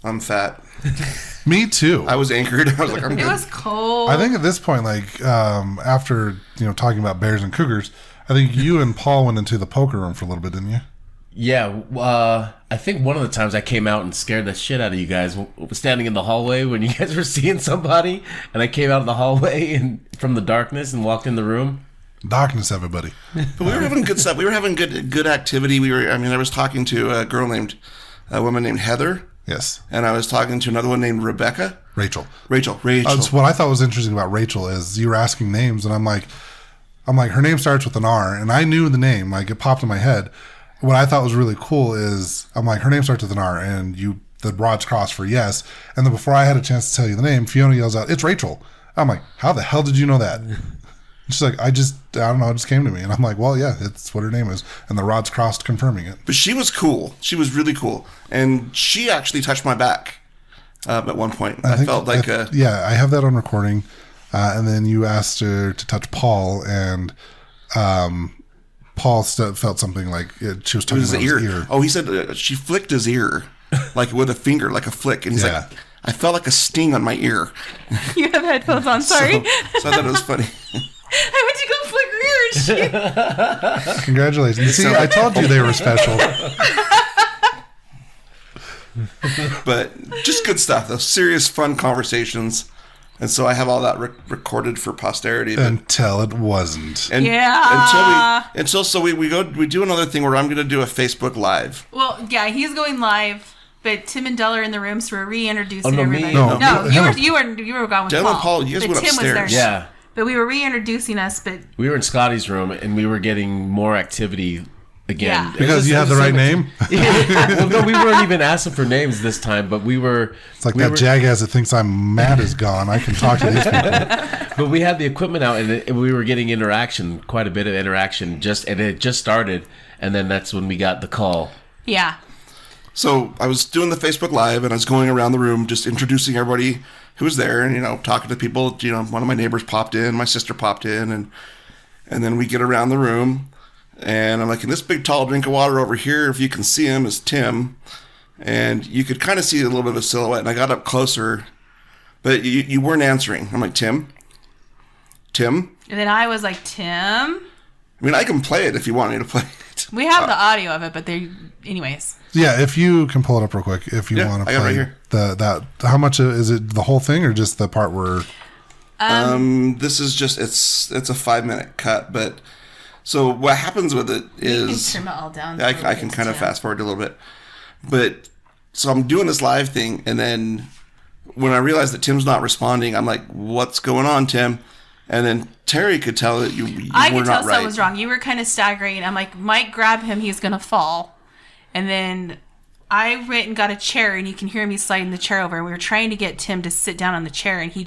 I'm fat. it. Me too. I was anchored. I was like, I'm It good. was cold. I think at this point, after talking about bears and cougars, I think you and Paul went into the poker room for a little bit, didn't you? Yeah, I think one of the times I came out and scared the shit out of you guys was standing in the hallway when you guys were seeing somebody, and I came out of the hallway and from the darkness and walked in the room. Darkness, everybody. But we were having good stuff. We were having good activity. I was talking to a woman named Heather, Yes, and I was talking to another one named Rebecca. Rachel. Rachel. So what I thought was interesting about Rachel is you were asking names, and I'm like, her name starts with an R, and I knew the name, like it popped in my head. What I thought was really cool is I'm like, her name starts with an R, and the rods crossed for yes. And then before I had a chance to tell you the name, Fiona yells out, "It's Rachel." I'm like, how the hell did you know that? And she's like, I don't know, it just came to me. And I'm like, well, yeah, it's what her name is. And the rods crossed confirming it. But she was cool. She was really cool. And she actually touched my back at one point. I felt like yeah, I have that on recording. And then you asked her to touch Paul, and Paul felt something like she was touching his his ear. Oh, he said she flicked his ear, like with a finger, like a flick. And he's Yeah. like, I felt like a sting on my ear. You have headphones on, sorry. So I thought it was funny. I went to go flick your ear and shit. Congratulations. See, I told you they were special. But just good stuff, though. Serious, fun conversations. And so I have all that recorded for posterity. But, Until it wasn't. and Yeah. So we do another thing where I'm going to do a Facebook Live. Well, yeah, he's going live, but Tim and Dell are in the room, so we're reintroducing Oh, no, me? everybody. No, No, him. you were gone with Dell Paul. and Paul, you guys but went Tim was there. upstairs. Yeah, But we were reintroducing us, but we were in Scotty's room and we were getting more activity again. Yeah. It Because was- you it have the was right so name? well, no, we weren't even asking for names this time, but we were. It's like that jackass that thinks I'm mad is gone. I can talk to these people. But we had the equipment out, and we were getting interaction, quite a bit of interaction. And it just started, and then that's when we got the call. yeah. So I was doing the Facebook Live, and I was going around the room just introducing everybody who was there, and talking to people. One of my neighbors popped in, my sister popped in, and then we get around the room, and I'm like, and this big tall drink of water over here, if you can see him, is Tim, and you could kind of see a little bit of a silhouette. And I got up closer, but you weren't answering. I'm like, Tim. And And then I was like, Tim. I mean, I can play it if you want me to play it. We have the audio of it, but anyways. Yeah, if you can pull it up real quick, if you Yeah, want to I got it play right here. that. How much is it? The whole thing, or just the part where? This is just it's a 5-minute cut, but so what happens with it You is can trim it all down. I can kind of fast forward a little bit, but so I'm doing this live thing, and then when I realize that Tim's not responding, I'm like, "What's going on, Tim?" And then Terry could tell that you I were could tell not right. something was wrong. You were kind of staggering. I'm like, Mike, grab him. He's going to fall. And then I went and got a chair, and you can hear me sliding the chair over. And we were trying to get Tim to sit down on the chair, and he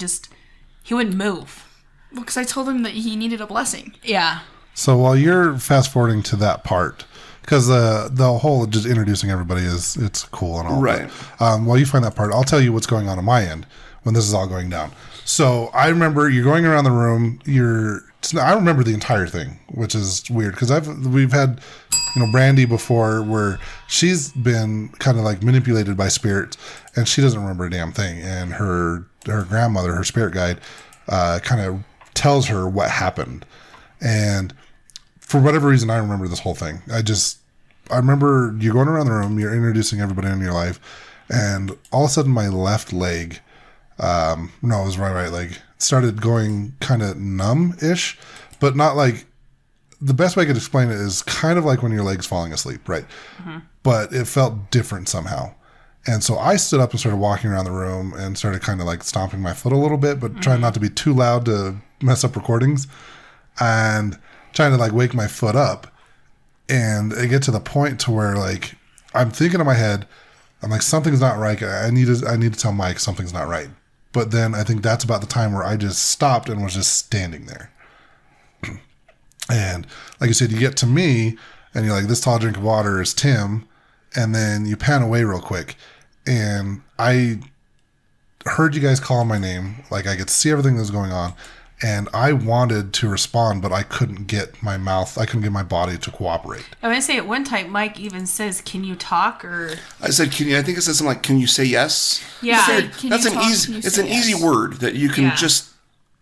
wouldn't move. Well, because I told him that he needed a blessing. Yeah. So while you're fast forwarding to that part, because the whole just introducing everybody it's cool and all. Right. But, while you find that part, I'll tell you what's going on my end when this is all going down. So I remember you're going around the room. I remember the entire thing, which is weird because we've had Brandy before where she's been kind of like manipulated by spirits and she doesn't remember a damn thing. And her grandmother, her spirit guide, kind of tells her what happened. And for whatever reason, I remember this whole thing. I remember you going around the room, you're introducing everybody in your life, and all of a sudden my left leg, no, it was my right leg, started going kind of numb-ish, but not like, the best way I could explain it is kind of like when your leg's falling asleep, right? Mm-hmm. But it felt different somehow. And so I stood up and started walking around the room and started kind of like stomping my foot a little bit, but trying not to be too loud to mess up recordings. And trying to like wake my foot up, and I get to the point to where like I'm thinking in my head, I'm like, something's not right. I need to tell Mike something's not right. But then I think that's about the time where I just stopped and was just standing there. And like you said, you get to me and you're like, this tall drink of water is Tim, and then you pan away real quick, and I heard you guys call my name. Like I could see everything that was going on. And I wanted to respond, but I couldn't get my body to cooperate. I want to say at one time, Mike even says, "Can you talk?" Or I said, "Can you?" I think it said something like, "Can you say yes?" Yeah, That's an easy. It's an easy word that you can just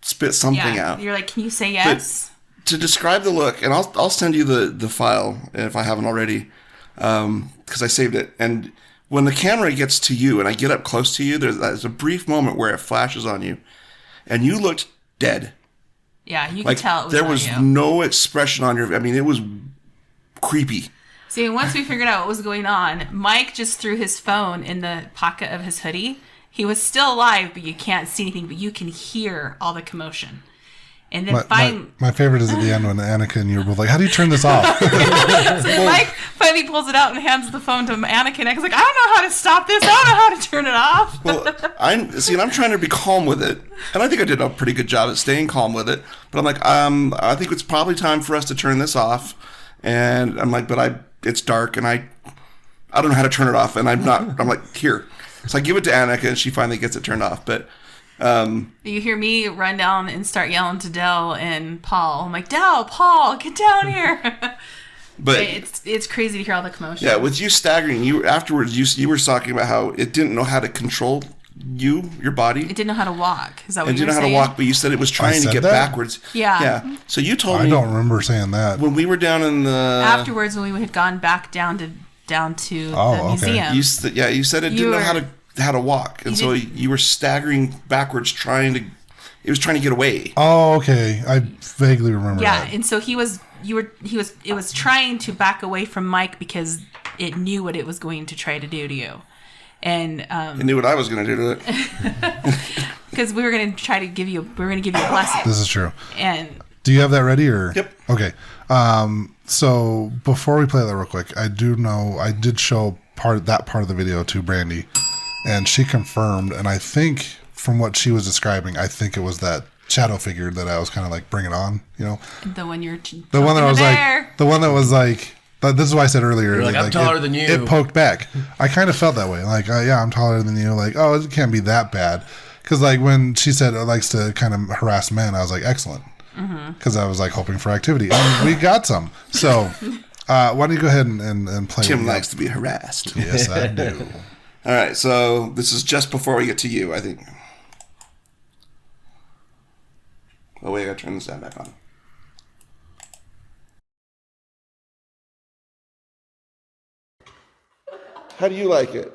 spit something out. You're like, "Can you say yes?" But to describe the look, and I'll send you the file if I haven't already, because I saved it. And when the camera gets to you and I get up close to you, there's a brief moment where it flashes on you, and you looked dead. Yeah, you could tell it was there was no expression on your. I mean, it was creepy. See, once we figured out what was going on, Mike just threw his phone in the pocket of his hoodie. He was still alive, but you can't see anything, but you can hear all the commotion. And then my favorite is at the end when Annika and you were both like, "How do you turn this off?" So Mike finally pulls it out and hands the phone to Annika, and Annika's like, "I don't know how to stop this. I don't know how to turn it off." Well, I'm trying to be calm with it, and I think I did a pretty good job at staying calm with it. But I'm like, I think it's probably time for us to turn this off. And I'm like, it's dark, and I don't know how to turn it off, and I'm like, here. So I give it to Annika, and she finally gets it turned off. But you hear me run down and start yelling to Dell and Paul. I'm like, "Dell, Paul, get down here!" But it's crazy to hear all the commotion. Yeah, with you staggering, afterwards you were talking about how it didn't know how to control your body. It didn't know how to walk. Is that what you were saying? It didn't know how to walk, but you said it was trying to get backwards. Yeah. So you told me. I don't remember saying that. When we were down in the afterwards, when we had gone back down to the museum. You said it didn't know how to walk, and so you were staggering backwards, it was trying to get away. Oh, okay. I vaguely remember that. Yeah, and so it was trying to back away from Mike because it knew what it was going to try to do to you. And it knew what I was going to do to it. Because we were going to give you a blessing. This is true. And do you have that ready or? Yep. Okay. So before we play that real quick, I did show that part of the video to Brandy, and she confirmed, and I think from what she was describing, I think it was that shadow figure that I was kind of like bringing on, the one the one that was like, this is why I said earlier, you're like, I'm taller than you. It poked back. I kind of felt that way. Like, yeah, I'm taller than you. Like, oh, it can't be that bad. Because like when she said it likes to kind of harass men, I was like, excellent. Because I was like hoping for activity, and we got some. So why don't you go ahead and play? Tim likes to be harassed. Yes, I do. All right, so this is just before we get to you, I think. Oh wait, I gotta turn the sound back on. How do you like it?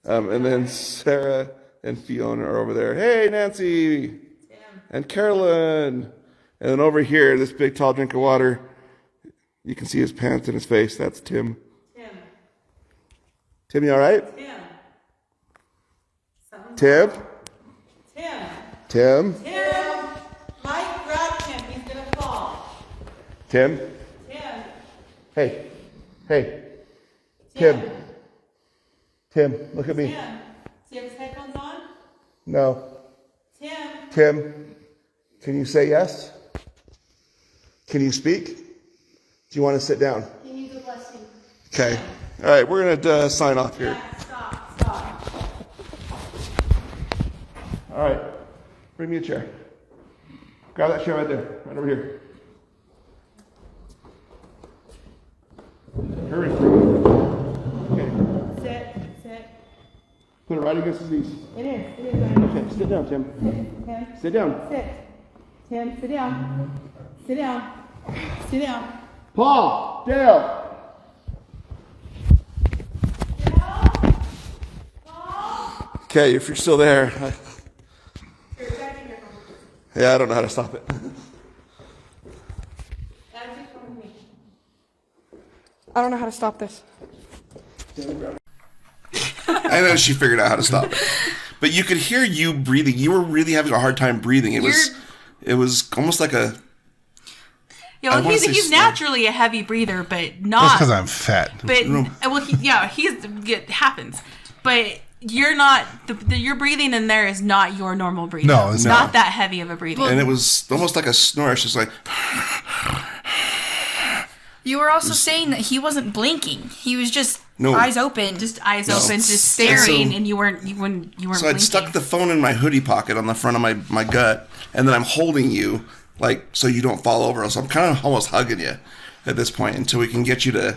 And then Sarah and Fiona are over there. Hey, Nancy! And Carolyn! And then over here, this big tall drink of water. You can see his pants and his face. That's Tim. Tim, you all right? Tim. Tim? Tim. Tim? Mike, grab him. He's gonna fall. Tim? Tim. Hey. Tim. Tim, look at me. Tim. Do you have his headphones on? No. Tim. Can you say yes? Can you speak? Do you want to sit down? He needs a blessing. Okay. All right, we're going to sign off here. Stop. All right. Bring me a chair. Grab that chair right there. Right over here. Hurry. Okay. Sit. Put it right against his knees. It is. Right. Okay, sit down, Tim. Tim. Sit down. Sit. Tim, sit down. Sit down. Paul! Dale! Okay, if you're still there. Yeah, I don't know how to stop it. I don't know how to stop this. I know she figured out how to stop it. But you could hear you breathing. You were really having a hard time breathing. It was almost like a... Yeah, well, he's naturally a heavy breather, but not... That's because I'm fat. But, it happens. But you're not... your breathing in there is not your normal breathing. No, it's not that heavy of a breathing. And it was almost like a snore. It's just like... You were also saying that he wasn't blinking. He was just eyes open. Just eyes open, just staring, and you weren't So blinking. I'd stuck the phone in my hoodie pocket on the front of my gut, and then I'm holding you, like, so you don't fall over. So I'm kind of almost hugging you at this point until we can get you to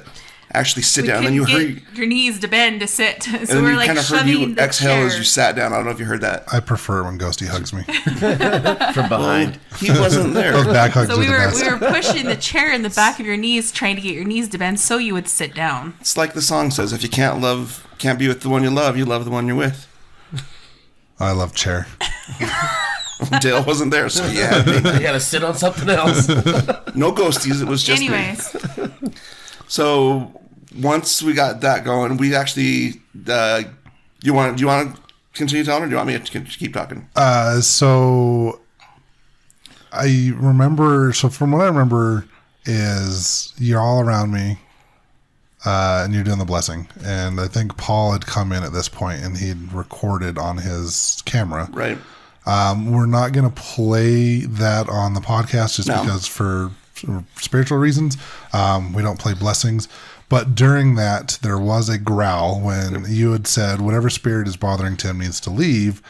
actually sit down. And then you hurry. Your knees to bend to sit. So And then we're you like kind of heard shoving you the exhale chair. as you sat down. I don't know if you heard that. I prefer when Ghosty hugs me. From behind. He wasn't there. Those back hugs So are we the best. were pushing the chair in the back of your knees, trying to get your knees to bend so you would sit down. It's like the song says, if you can't be with the one you love the one you're with. I love chair. Dale wasn't there, so yeah. You gotta sit on something else. No ghosties, it was just me. Anyways, So once we got that going, we actually do you want to continue telling, or do you want me to keep talking? So I remember. So from what I remember is you're all around me, and you're doing the blessing. And I think Paul had come in at this point, and he'd recorded on his camera. Right. We're not going to play that on the podcast just because for spiritual reasons, we don't play blessings. But during that, there was a growl when you had said, whatever spirit is bothering Tim needs to leave,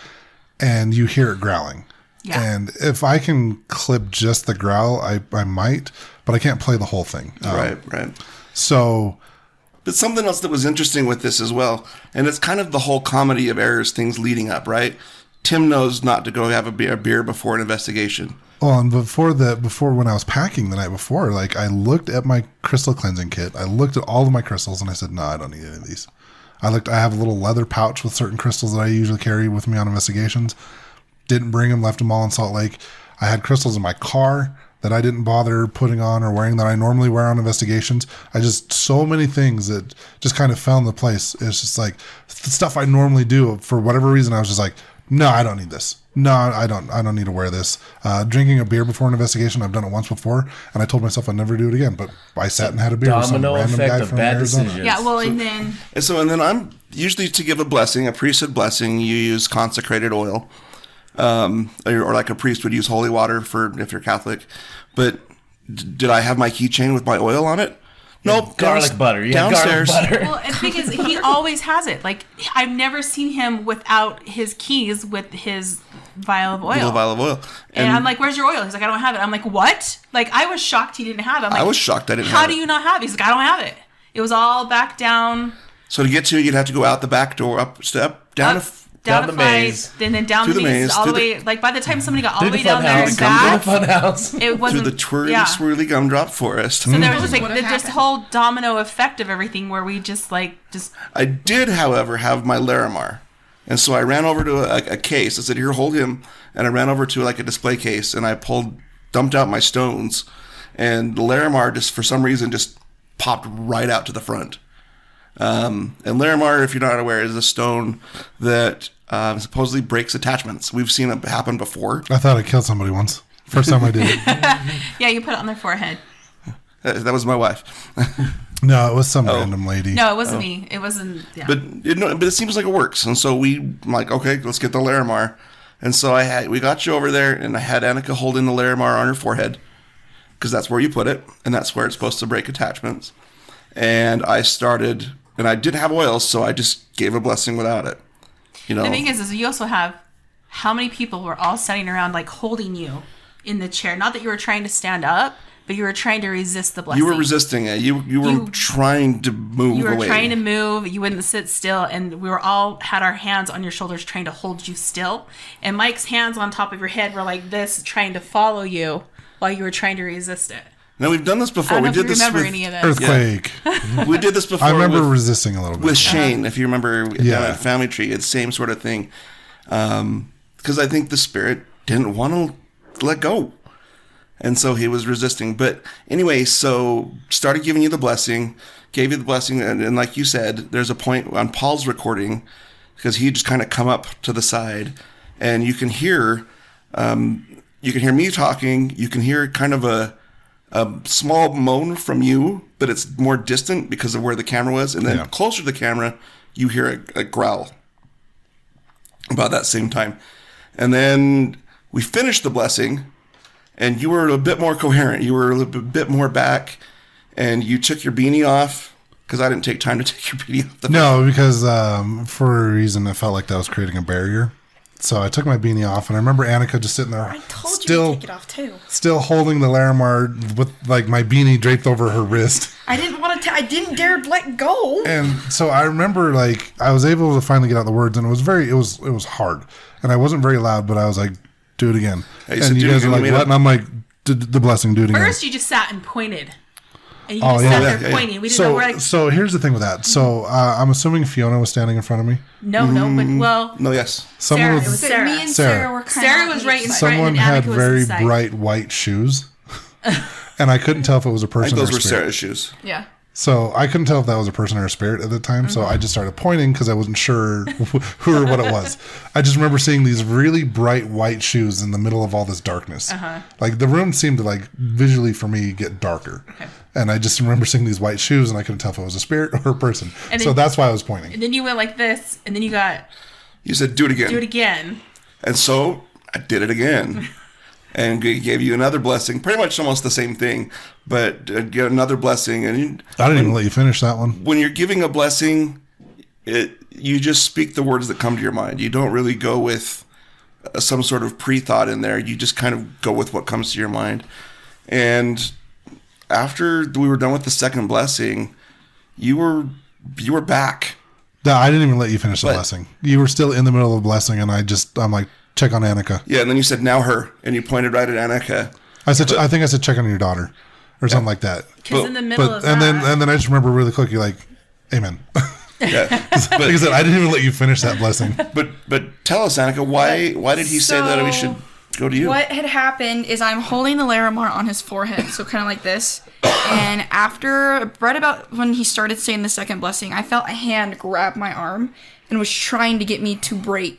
and you hear it growling. Yeah. And if I can clip just the growl, I might, but I can't play the whole thing. Right. So... But something else that was interesting with this as well, and it's kind of the whole comedy of errors, things leading up, right? Tim knows not to go have a beer before an investigation. Well, and before when I was packing the night before, like I looked at my crystal cleansing kit, I looked at all of my crystals, and I said, no, I don't need any of these. I have a little leather pouch with certain crystals that I usually carry with me on investigations. Didn't bring them, left them all in Salt Lake. I had crystals in my car that I didn't bother putting on or wearing that I normally wear on investigations. So many things that just kind of fell into place. It's just like the stuff I normally do. For whatever reason, I was just like, no, I don't need this. No, I don't need to wear this. Drinking a beer before an investigation, I've done it once before, and I told myself I'd never do it again. But I sat and had a beer with some Domino random effect guy of from bad Arizona. decisions. yeah, well, and then... And then I'm usually, to give a blessing, a priesthood blessing, you use consecrated oil. Or like a priest would use holy water for if you're Catholic. But did I have my keychain with my oil on it? Nope. Garlic butter. You have garlic downstairs. butter. Well, and the thing is, he always has it. Like, I've never seen him without his keys with his vial of oil. Little vial of oil. And I'm like, where's your oil? He's like, I don't have it. I'm like, what? Like, I was shocked he didn't have it. I'm like, I was shocked I didn't have how it. do you not have it? He's like, I don't have it. It was all back down. So to get to it, you'd have to go out the back door, down Down the the flight, maze. and then down Through the the maze, maze, all the through way. Like, by the time somebody got all the Through way the down there fun and house. back, Through the fun house. it wasn't... through the twirly, yeah. swirly gumdrop forest. So there was just like Would've this happened. whole domino effect of everything where we just I did, however, have my Larimar. And so I ran over to a case. I said, here, hold him. And I ran over to like a display case, and I dumped out my stones. And the Larimar just, for some reason, just popped right out to the front. And Larimar, if you're not aware, is a stone that supposedly breaks attachments. We've seen it happen before. I thought I killed somebody once. First time I did it. Yeah, you put it on their forehead. That was my wife. No, it was some random lady. No, it wasn't me. It wasn't. Yeah. But it seems like it works. And so I'm like, okay, let's get the Larimar. And so we got you over there, and I had Annika holding the Larimar on her forehead, because that's where you put it, and that's where it's supposed to break attachments. And I started, and I didn't have oils, so I just gave a blessing without it. You know. The thing is you also have how many people were all standing around like holding you in the chair. Not that you were trying to stand up, but you were trying to resist the blessing. You were resisting it. You were trying to move away. You were trying to move. You wouldn't sit still. And we were all had our hands on your shoulders trying to hold you still. And Mike's hands on top of your head were like this, trying to follow you while you were trying to resist it. Now, we've done this before. I don't know we did if you this remember with any of this. Earthquake. Yeah. We did this before. I remember resisting a little bit. With Shane, if you remember, Yeah. down at Family Tree, it's the same sort of thing. Because I think the spirit didn't want to let go. And so he was resisting. But anyway, so started giving you the blessing, gave you the blessing. And like you said, there's a point on Paul's recording, because he just kind of come up to the side, and you can hear me talking. You can hear kind of a small moan from you, but it's more distant because of where the camera was. And then closer to the camera, you hear a growl about that same time. And then we finished the blessing, and you were a bit more coherent. You were a bit more back, and you took your beanie off, because I didn't take time to take your beanie off. No, because for a reason, I felt like that was creating a barrier. So I took my beanie off, and I remember Annika just sitting there, I told you to take it off too. Still holding the Larimar with like my beanie draped over her wrist. I didn't want to. I didn't dare let go. And so I remember, like, I was able to finally get out the words, and it was hard, and I wasn't very loud, but I was like, "Do it again." And you guys are like, "What?" And I'm like, "The blessing, do it again." First, you just sat and pointed. And you just sat there pointing. We didn't know where I... So here's the thing with that. So I'm assuming Fiona was standing in front of me. No, but well... No, yes. Sarah. It was Sarah. Me and Sarah were kind of... Sarah was right in front, Someone and had Annika was very inside. bright white shoes. And I couldn't tell if it was a I person think or those a were spirit. Sarah's shoes. Yeah. So I couldn't tell if that was a person or a spirit at the time. So I just started pointing because I wasn't sure who or what it was. I just remember seeing these really bright white shoes in the middle of all this darkness. Like the room seemed to, like, visually for me get darker. Okay. And I just remember seeing these white shoes, and I couldn't tell if it was a spirit or a person. And so that's why I was pointing. And then you went like this, and then you said, "Do it again." Do it again. And so I did it again. And gave you another blessing, pretty much almost the same thing, but get another blessing. And I didn't even let you finish that one. When you're giving a blessing, you just speak the words that come to your mind. You don't really go with some sort of pre-thought in there. You just kind of go with what comes to your mind. And after we were done with the second blessing, you were back. No, I didn't even let you finish the blessing. You were still in the middle of the blessing, and I'm like, check on Annika. Yeah, and then you said, "Now her," and you pointed right at Annika. I think I said, check on your daughter, or something like that. Because in the middle of and that... then I just remember really quick, you're like, "Amen." Yeah, like I said, I didn't even let you finish that blessing. But tell us, Annika, why did he say that we should go to you? What had happened is I'm holding the Larimar on his forehead, so kind of like this. And after, right about when he started saying the second blessing, I felt a hand grab my arm and was trying to get me to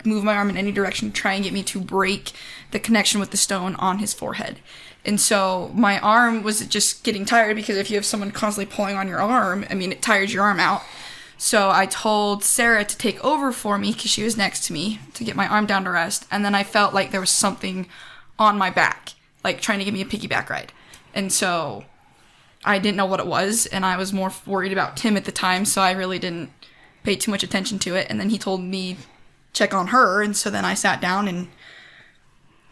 move my arm in any direction, to try and get me to break the connection with the stone on his forehead. And so my arm was just getting tired, because if you have someone constantly pulling on your arm, I mean, it tires your arm out. So I told Sarah to take over for me, because she was next to me, to get my arm down to rest. And then I felt like there was something on my back, like trying to give me a piggyback ride. And so I didn't know what it was, and I was more worried about Tim at the time, so I really didn't pay too much attention to it. And then he told me check on her, and so then I sat down, and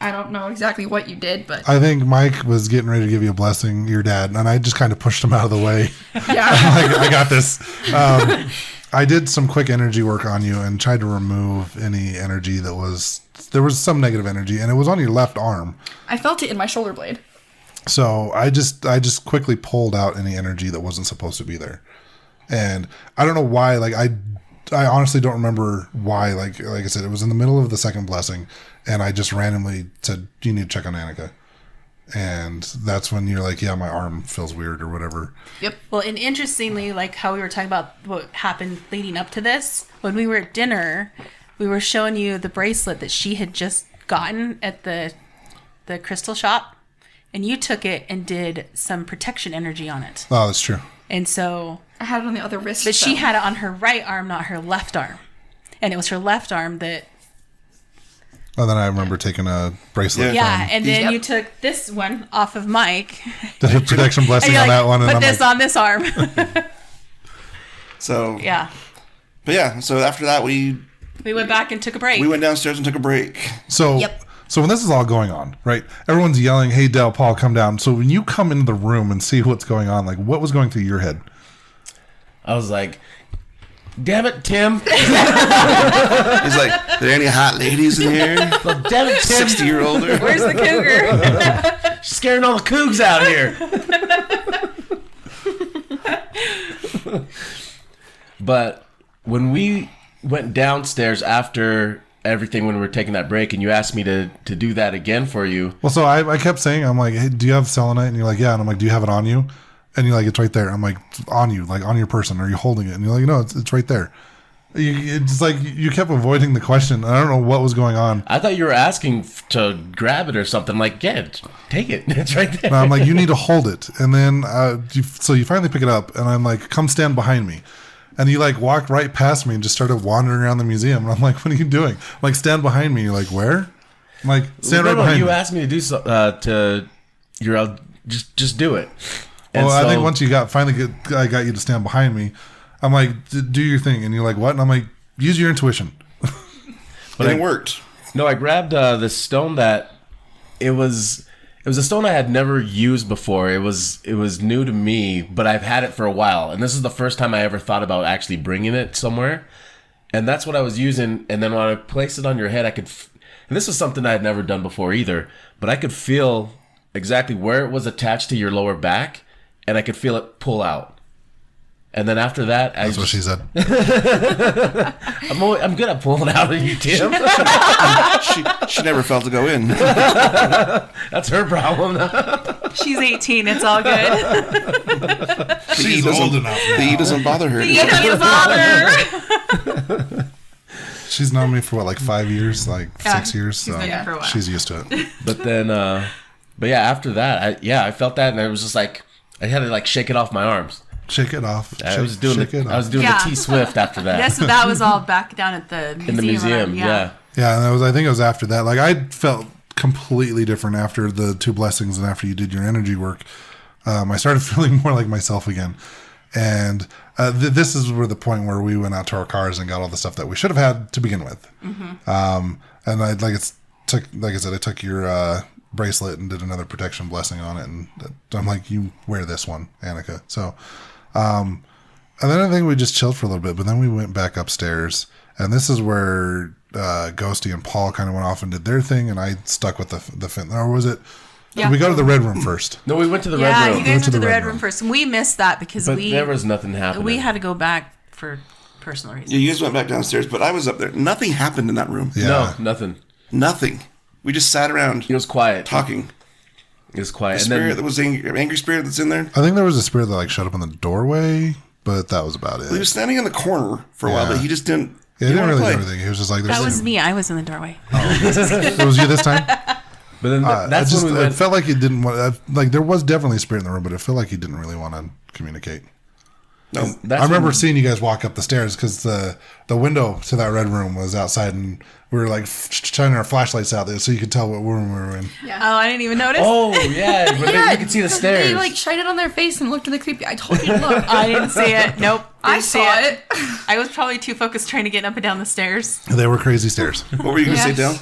I don't know exactly what you did, but I think Mike was getting ready to give you a blessing, your dad, and I just kind of pushed him out of the way. Yeah. I got this. I did some quick energy work on you and tried to remove any energy there was some negative energy, and it was on your left arm. I felt it in my shoulder blade. So I just quickly pulled out any energy that wasn't supposed to be there. And I don't know why, like I honestly don't remember why, like I said, it was in the middle of the second blessing, and I just randomly said, "You need to check on Annika." And that's when you're like, yeah, my arm feels weird or whatever. Yep. Well, and interestingly, like how we were talking about what happened leading up to this, when we were at dinner, we were showing you the bracelet that she had just gotten at the crystal shop, and you took it and did some protection energy on it. Oh, that's true. And so, I had it on the other wrist. but she had it on her right arm, not her left arm, and it was her left arm that. And then I remember taking a bracelet. Yeah, from, and then Yep. you took this one off of Mike. did a protection blessing And on you're that one. And put I'm this like, on this arm. So Yeah. But yeah, so after that we We went back and took a break. went downstairs and took a break. so, Yep. so when this is all going on, right? Everyone's yelling, "Hey, Del, Paul, come down." So when you come into the room and see what's going on, like what was going through your head? I was like, damn it, Tim. He's like, "Are there any hot ladies in here? Well, damn it, Tim. 60-year older?" Where's the cougar? She's scaring all the cougs out here. But when we went downstairs after everything, when we were taking that break, and you asked me to do that again for you. Well, so I kept saying, I'm like, "Hey, do you have selenite?" And you're like, "Yeah." And I'm like, "Do you have it on you?" And you're like, "It's right there." I'm like, "On you, like on your person. Are you holding it?" And you're like, "No, it's right there." It's like you kept avoiding the question. I don't know what was going on. I thought you were asking to grab it or something. I'm like, yeah, take it. It's right there. And I'm like, "You need to hold it." And then so you finally pick it up, and I'm like, "Come stand behind me." And you like walked right past me and just started wandering around the museum. And I'm like, "What are you doing?" I'm like, "Stand behind me." You're like, "Where?" I'm like, "Stand right behind you me." asked me to do so. Just do it. And Well, I think so- once I got you to stand behind me. I'm like, "Do your thing," and you're like, "What?" And I'm like, "Use your intuition." But it worked. No, I grabbed this stone that it was a stone I had never used before. It was new to me, but I've had it for a while, and this is the first time I ever thought about actually bringing it somewhere. And that's what I was using. And then when I placed it on your head, I could, and this was something I had never done before either, but I could feel exactly where it was attached to your lower back, and I could feel it pull out. And then after that, That's what she said. I'm good at pulling out of you, Tim. She never felt to go in. That's her problem. She's 18. It's all good. She's old enough now. The E doesn't bother her. You don't bother. She's known me for what, like 5 years, like Yeah, 6 years. she's So known you for a while. she's used to it. But then, but yeah, after that, I felt that, and it was just like I had to like shake it off my arms. Shake it off. I was doing shake it I was off. doing Yeah. the T Swift after that. That was all back down at the museum. in the museum, yeah. Yeah, and I think it was after that. Like I felt completely different after the two blessings and after you did your energy work. I started feeling more like myself again. And this is where the point where we went out to our cars and got all the stuff that we should have had to begin with. And I took your bracelet and did another protection blessing on it, and I'm like, "You wear this one, Annika." So, and then I think we just chilled for a little bit, but then we went back upstairs, and this is where Ghosty and Paul kind of went off and did their thing, and I stuck with the fin. Or was it? Yeah. We go to the red room first. No, we went to the Yeah, red you room, guys went to the red room first, and we missed that because but there was nothing happening. we had to go back for personal reasons. Yeah, you guys went back downstairs, but I was up there. Nothing happened in that room. Yeah. No, nothing. Nothing. We just sat around It was quiet. talking. It was quiet. The And spirit then that was angry spirit that's in there. I think there was a spirit that like showed up in the doorway, but that was about He it. was standing in the corner for a while, Yeah. but he just didn't. Yeah, he didn't wanna really play. do anything. He was just like, That was me. I was in the doorway. It was you this time? but then that's when we It went. felt like he didn't want. Like there was definitely a spirit in the room, but it felt like he didn't really want to communicate. No, That's I remember when- seeing you guys walk up the stairs because the window to that red room was outside, and we were like shining our flashlights out there so you could tell what room we were in. Oh, I didn't even notice. Oh yeah, you could see the stairs. They like shined it on their face and looked in the creepy. I told you to look. I didn't see it. Nope. I Didn't see saw it. I was probably too focused trying to get up and down the stairs. They were crazy stairs. what were you going to say, Yes. Dale?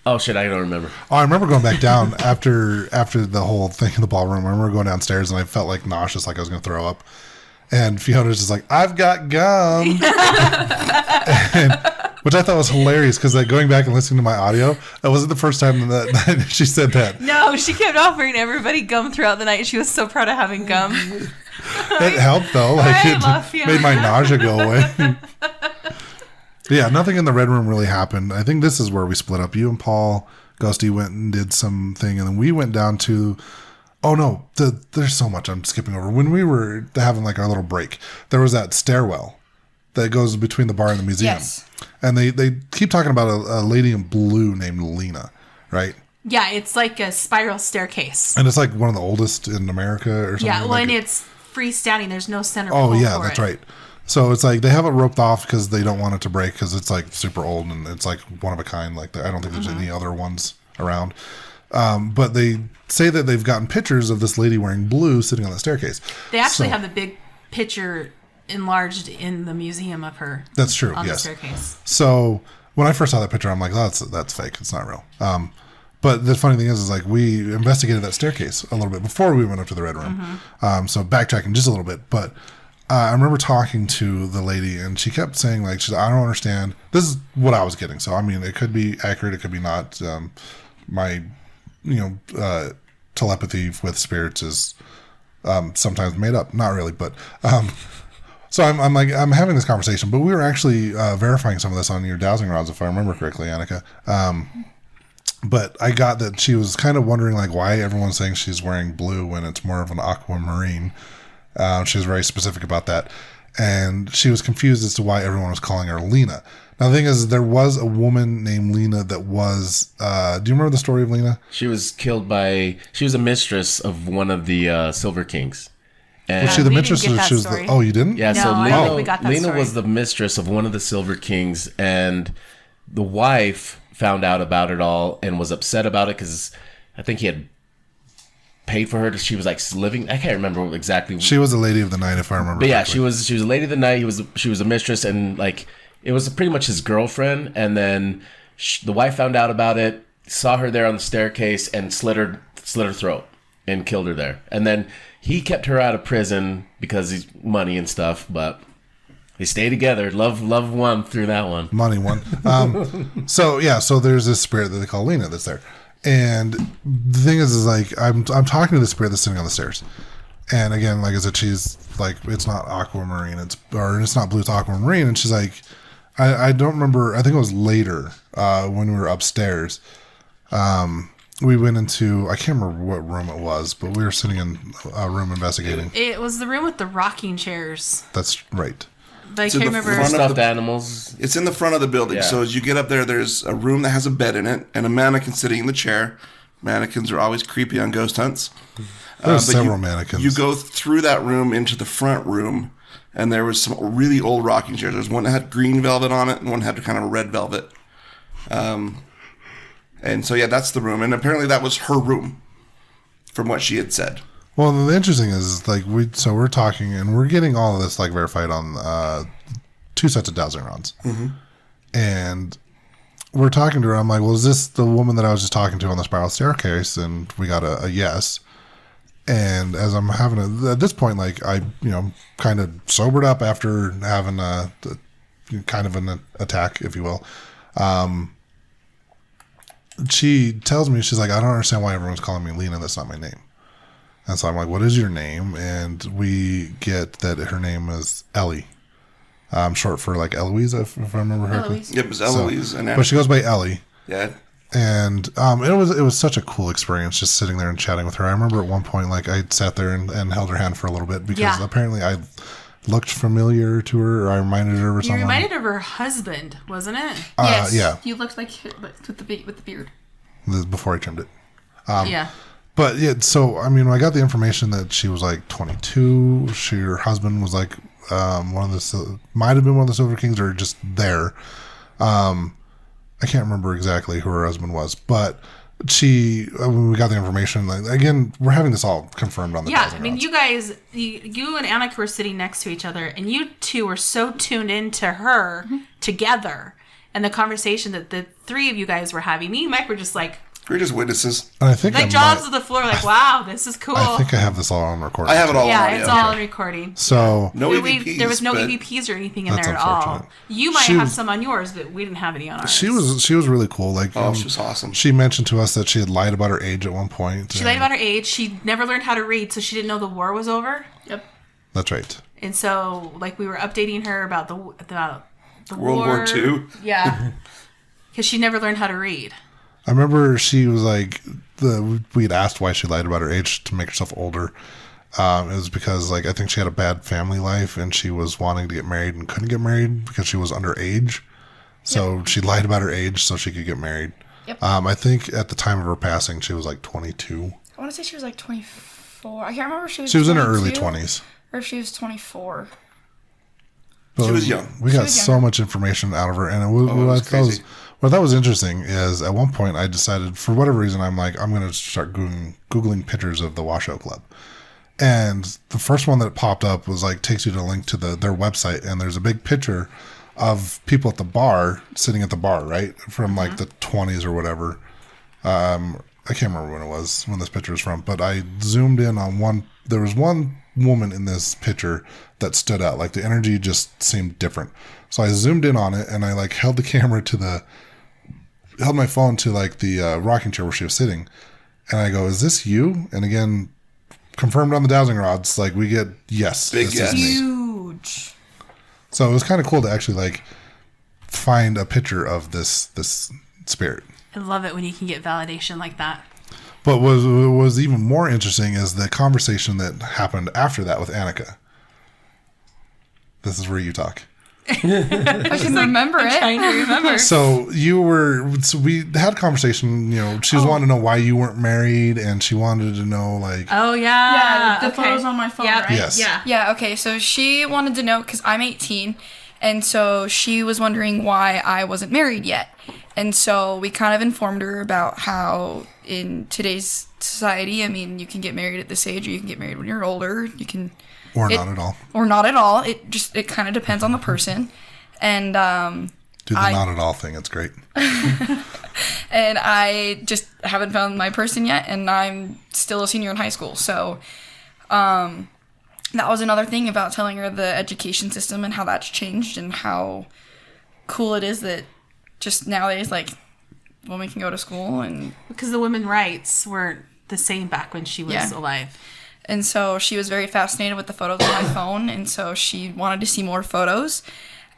Oh shit, I don't remember. Oh, I remember going back down after the whole thing in the ballroom. I remember going downstairs and I felt like nauseous, like I was going to throw up. And Fiona's just like, "I've got gum," which I thought was hilarious because like going back and listening to my audio, that wasn't the first time that she said that. No, she kept offering everybody gum throughout the night. She was so proud of having gum. It helped though, like I love it Fiona. made my nausea go away. Yeah, nothing in the red room really happened. I think this is where we split up. You and Paul Ghosty went and did something, and then we went down to. Oh no, there's so much I'm skipping over. When we were having like our little break, there was that stairwell that goes between the bar and the museum. Yes. And they keep talking about a lady in blue named Lena, right? Yeah, it's like a spiral staircase. And it's like one of the oldest in America or something. Yeah, well, like and it's freestanding. There's no center Oh pole yeah, for that's it. right. So it's like they have it roped off because they don't want it to break because it's like super old and it's like one of a kind. Like I don't think there's any other ones around. But they say that they've gotten pictures of this lady wearing blue sitting on the staircase. They actually So- have the big picture enlarged in the museum of her. That's true. On Yes. the staircase. So when I first saw that picture, I'm like, oh, that's fake. It's not real. But the funny thing is like we investigated that staircase a little bit before we went up to the Red Room. So backtracking just a little bit, but I remember talking to the lady, and she kept saying like, I don't understand. This is what I was getting. So I mean, it could be accurate, it could be not. My telepathy with spirits is sometimes made up. Not really, but. So I'm like I'm having this conversation, but we were actually verifying some of this on your dowsing rods, if I remember correctly, Annika. But I got that she was kind of wondering like why everyone's saying she's wearing blue when it's more of an aquamarine. She was very specific about that, and she was confused as to why everyone was calling her Lena. Now the thing is, there was a woman named Lena that was. Do you remember the story of Lena? She was killed by. She was a mistress of one of the Silver Kings. And Was she the we mistress? didn't get Or she that was story. the? Oh, you didn't? Yeah, No, so I don't think we got that Lena story. was the mistress of one of the Silver Kings, and the wife found out about it all and was upset about it because I think he had paid for her. She was like living. I can't remember exactly. She was the lady of the night, if I remember. But yeah, correctly. she was a lady of the night. She was a mistress, and like it was pretty much his girlfriend. And then the wife found out about it, saw her there on the staircase, and slit her throat and killed her there. And then he kept her out of prison because he's money and stuff, but they stay together. Love won through that one. Money one. So there's this spirit that they call Lena that's there, and the thing is like I'm talking to the spirit that's sitting on the stairs, and again, like I said, she's like it's not aquamarine, it's not blue, it's aquamarine, and she's like, I don't remember. I think it was later when we were upstairs. We went into, I can't remember what room it was, but we were sitting in a room investigating. It was the room with the rocking chairs. That's right. But I So can't the remember. front of Stuffed the- animals. It's in the front of the building. Yeah. So as you get up there, there's a room that has a bed in it and a mannequin sitting in the chair. Mannequins are always creepy on ghost hunts. There's But several mannequins. You go through that room into the front room, and there was some really old rocking chairs. There's one that had green velvet on it, and one had kind of a red velvet. And so, yeah, that's the room. And apparently that was her room, from what she had said. Well, the interesting is like we're talking and we're getting all of this like verified on 2 sets of dowsing rods, and we're talking to her. I'm like, well, is this the woman that I was just talking to on the spiral staircase? And we got a yes. And as I'm having at this point, like I kind of sobered up after having kind of an attack, if you will. She tells me, she's like, I don't understand why everyone's calling me Lena. That's not my name. And so I'm like, what is your name? And we get that her name is Ellie. Short for like Eloise, if I remember correctly. Eloise. It was Eloise and But she goes by Ellie. yeah. And it was such a cool experience just sitting there and chatting with her. I remember at one point, like I sat there and held her hand for a little bit because Yeah. apparently I looked familiar to her, or I reminded her of You someone. reminded of her husband, wasn't it? Yes. Yeah. You looked like with the beard. Before I trimmed it. Yeah. But yeah, so I mean, I got the information that she was like 22. Her husband was like might have been one of the Silver Kings or just there. I can't remember exactly who her husband was, but when we got the information, like, again, we're having this all confirmed on the Yeah, dowsing I mean, rods. you guys, you and Annika were sitting next to each other, and you two were so tuned into her together, and the conversation that the three of you guys were having. Me and Mike were just like We're just witnesses. And I think like jaws of the floor, like, wow, this is cool. I think I have this all on recording. I have it all yeah, on audio. it's all on recording. So No There EVPs. there was no but EVPs or anything in That's there at all. unfortunate. You might She have was- some on yours, but we didn't have any on ours. she was really cool. Like, Oh, she was awesome. She mentioned to us that she had lied about her age at one point. She lied about her age. She never learned how to read, so she didn't know the war was over. Yep. That's right. And so, like, we were updating her about the World War II. Yeah, because she never learned how to read. I remember she was like, we had asked why she lied about her age to make herself older. It was because, like, I think she had a bad family life and she was wanting to get married and couldn't get married because she was underage. So she lied about her age so she could get married. Yep. I think at the time of her passing, she was like 22. I want to say she was like 24. I can't remember if she was. She was in her early 22 20s. or if she was 24. But She was young. We got was so younger. much information out of her, and it was crazy. what I thought was interesting is at one point I decided, for whatever reason, I'm like, I'm going to start googling pictures of the Washoe Club. And the first one that popped up was like takes you to a link to their website, and there's a big picture of people at the bar, sitting at the bar, right? From like the 20s or whatever. I can't remember when this picture was from, but I zoomed in on one. There was one woman in this picture that stood out. Like the energy just seemed different. So I zoomed in on it, and I like held the camera held my phone to like the rocking chair where she was sitting. And I go, "Is this you?" And again, confirmed on the dowsing rods. Like we get, yes. Big this yes. is me. Huge. So it was kind of cool to actually like find a picture of this spirit. I love it when you can get validation like that. But what was even more interesting is the conversation that happened after that with Annika. This is where you talk. I can remember it. Trying to remember. So we had a conversation, she was wanting to know why you weren't married, and she wanted to know like, Oh yeah. Yeah, the okay. photos on my phone, Yep. right? Yes. Yeah. Yeah, okay. So she wanted to know, because I'm 18, and so she was wondering why I wasn't married yet. And so we kind of informed her about how in today's society, I mean, you can get married at this age, or you can get married when you're older. You can... or not at all. Or not at all. It kind of depends on the person. And Do the not at all thing. It's great. and I just haven't found my person yet, and I'm still a senior in high school. So that was another thing about telling her the education system and how that's changed, and how cool it is that just nowadays, like, women can go to school. And Because the women's rights weren't the same back when she was alive. And so she was very fascinated with the photos on my phone, and so she wanted to see more photos.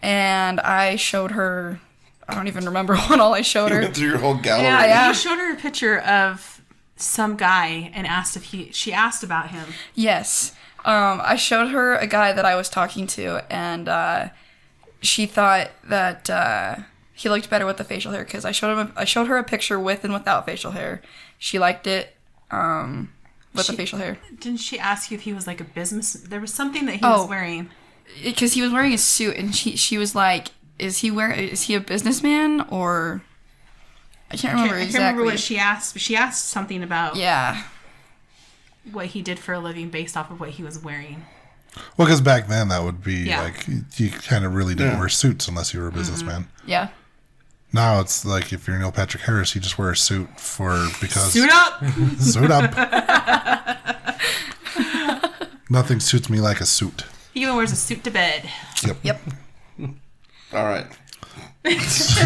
And I showed her, I don't even remember what all I showed You her. went through your whole gallery. Yeah. You showed her a picture of some guy and asked if she asked about him. Yes. I showed her a guy that I was talking to, and she thought that he looked better with the facial hair, because I showed her a picture with and without facial hair. She liked it with the facial hair. Didn't she ask you if he was like a business? There was something that he was wearing. Because he was wearing a suit, and she was like, is he a businessman, or I can't remember I exactly. can't remember what she asked, but she asked something about what he did for a living based off of what he was wearing. Well, because back then that would be Yeah. like, you kind of really didn't wear suits unless you were a businessman. Yeah. Now it's like, if you're Neil Patrick Harris, you just wear a suit because Suit up! Suit up. Nothing suits me like a suit. He even wears a suit to bed. Yep. All right. Mike's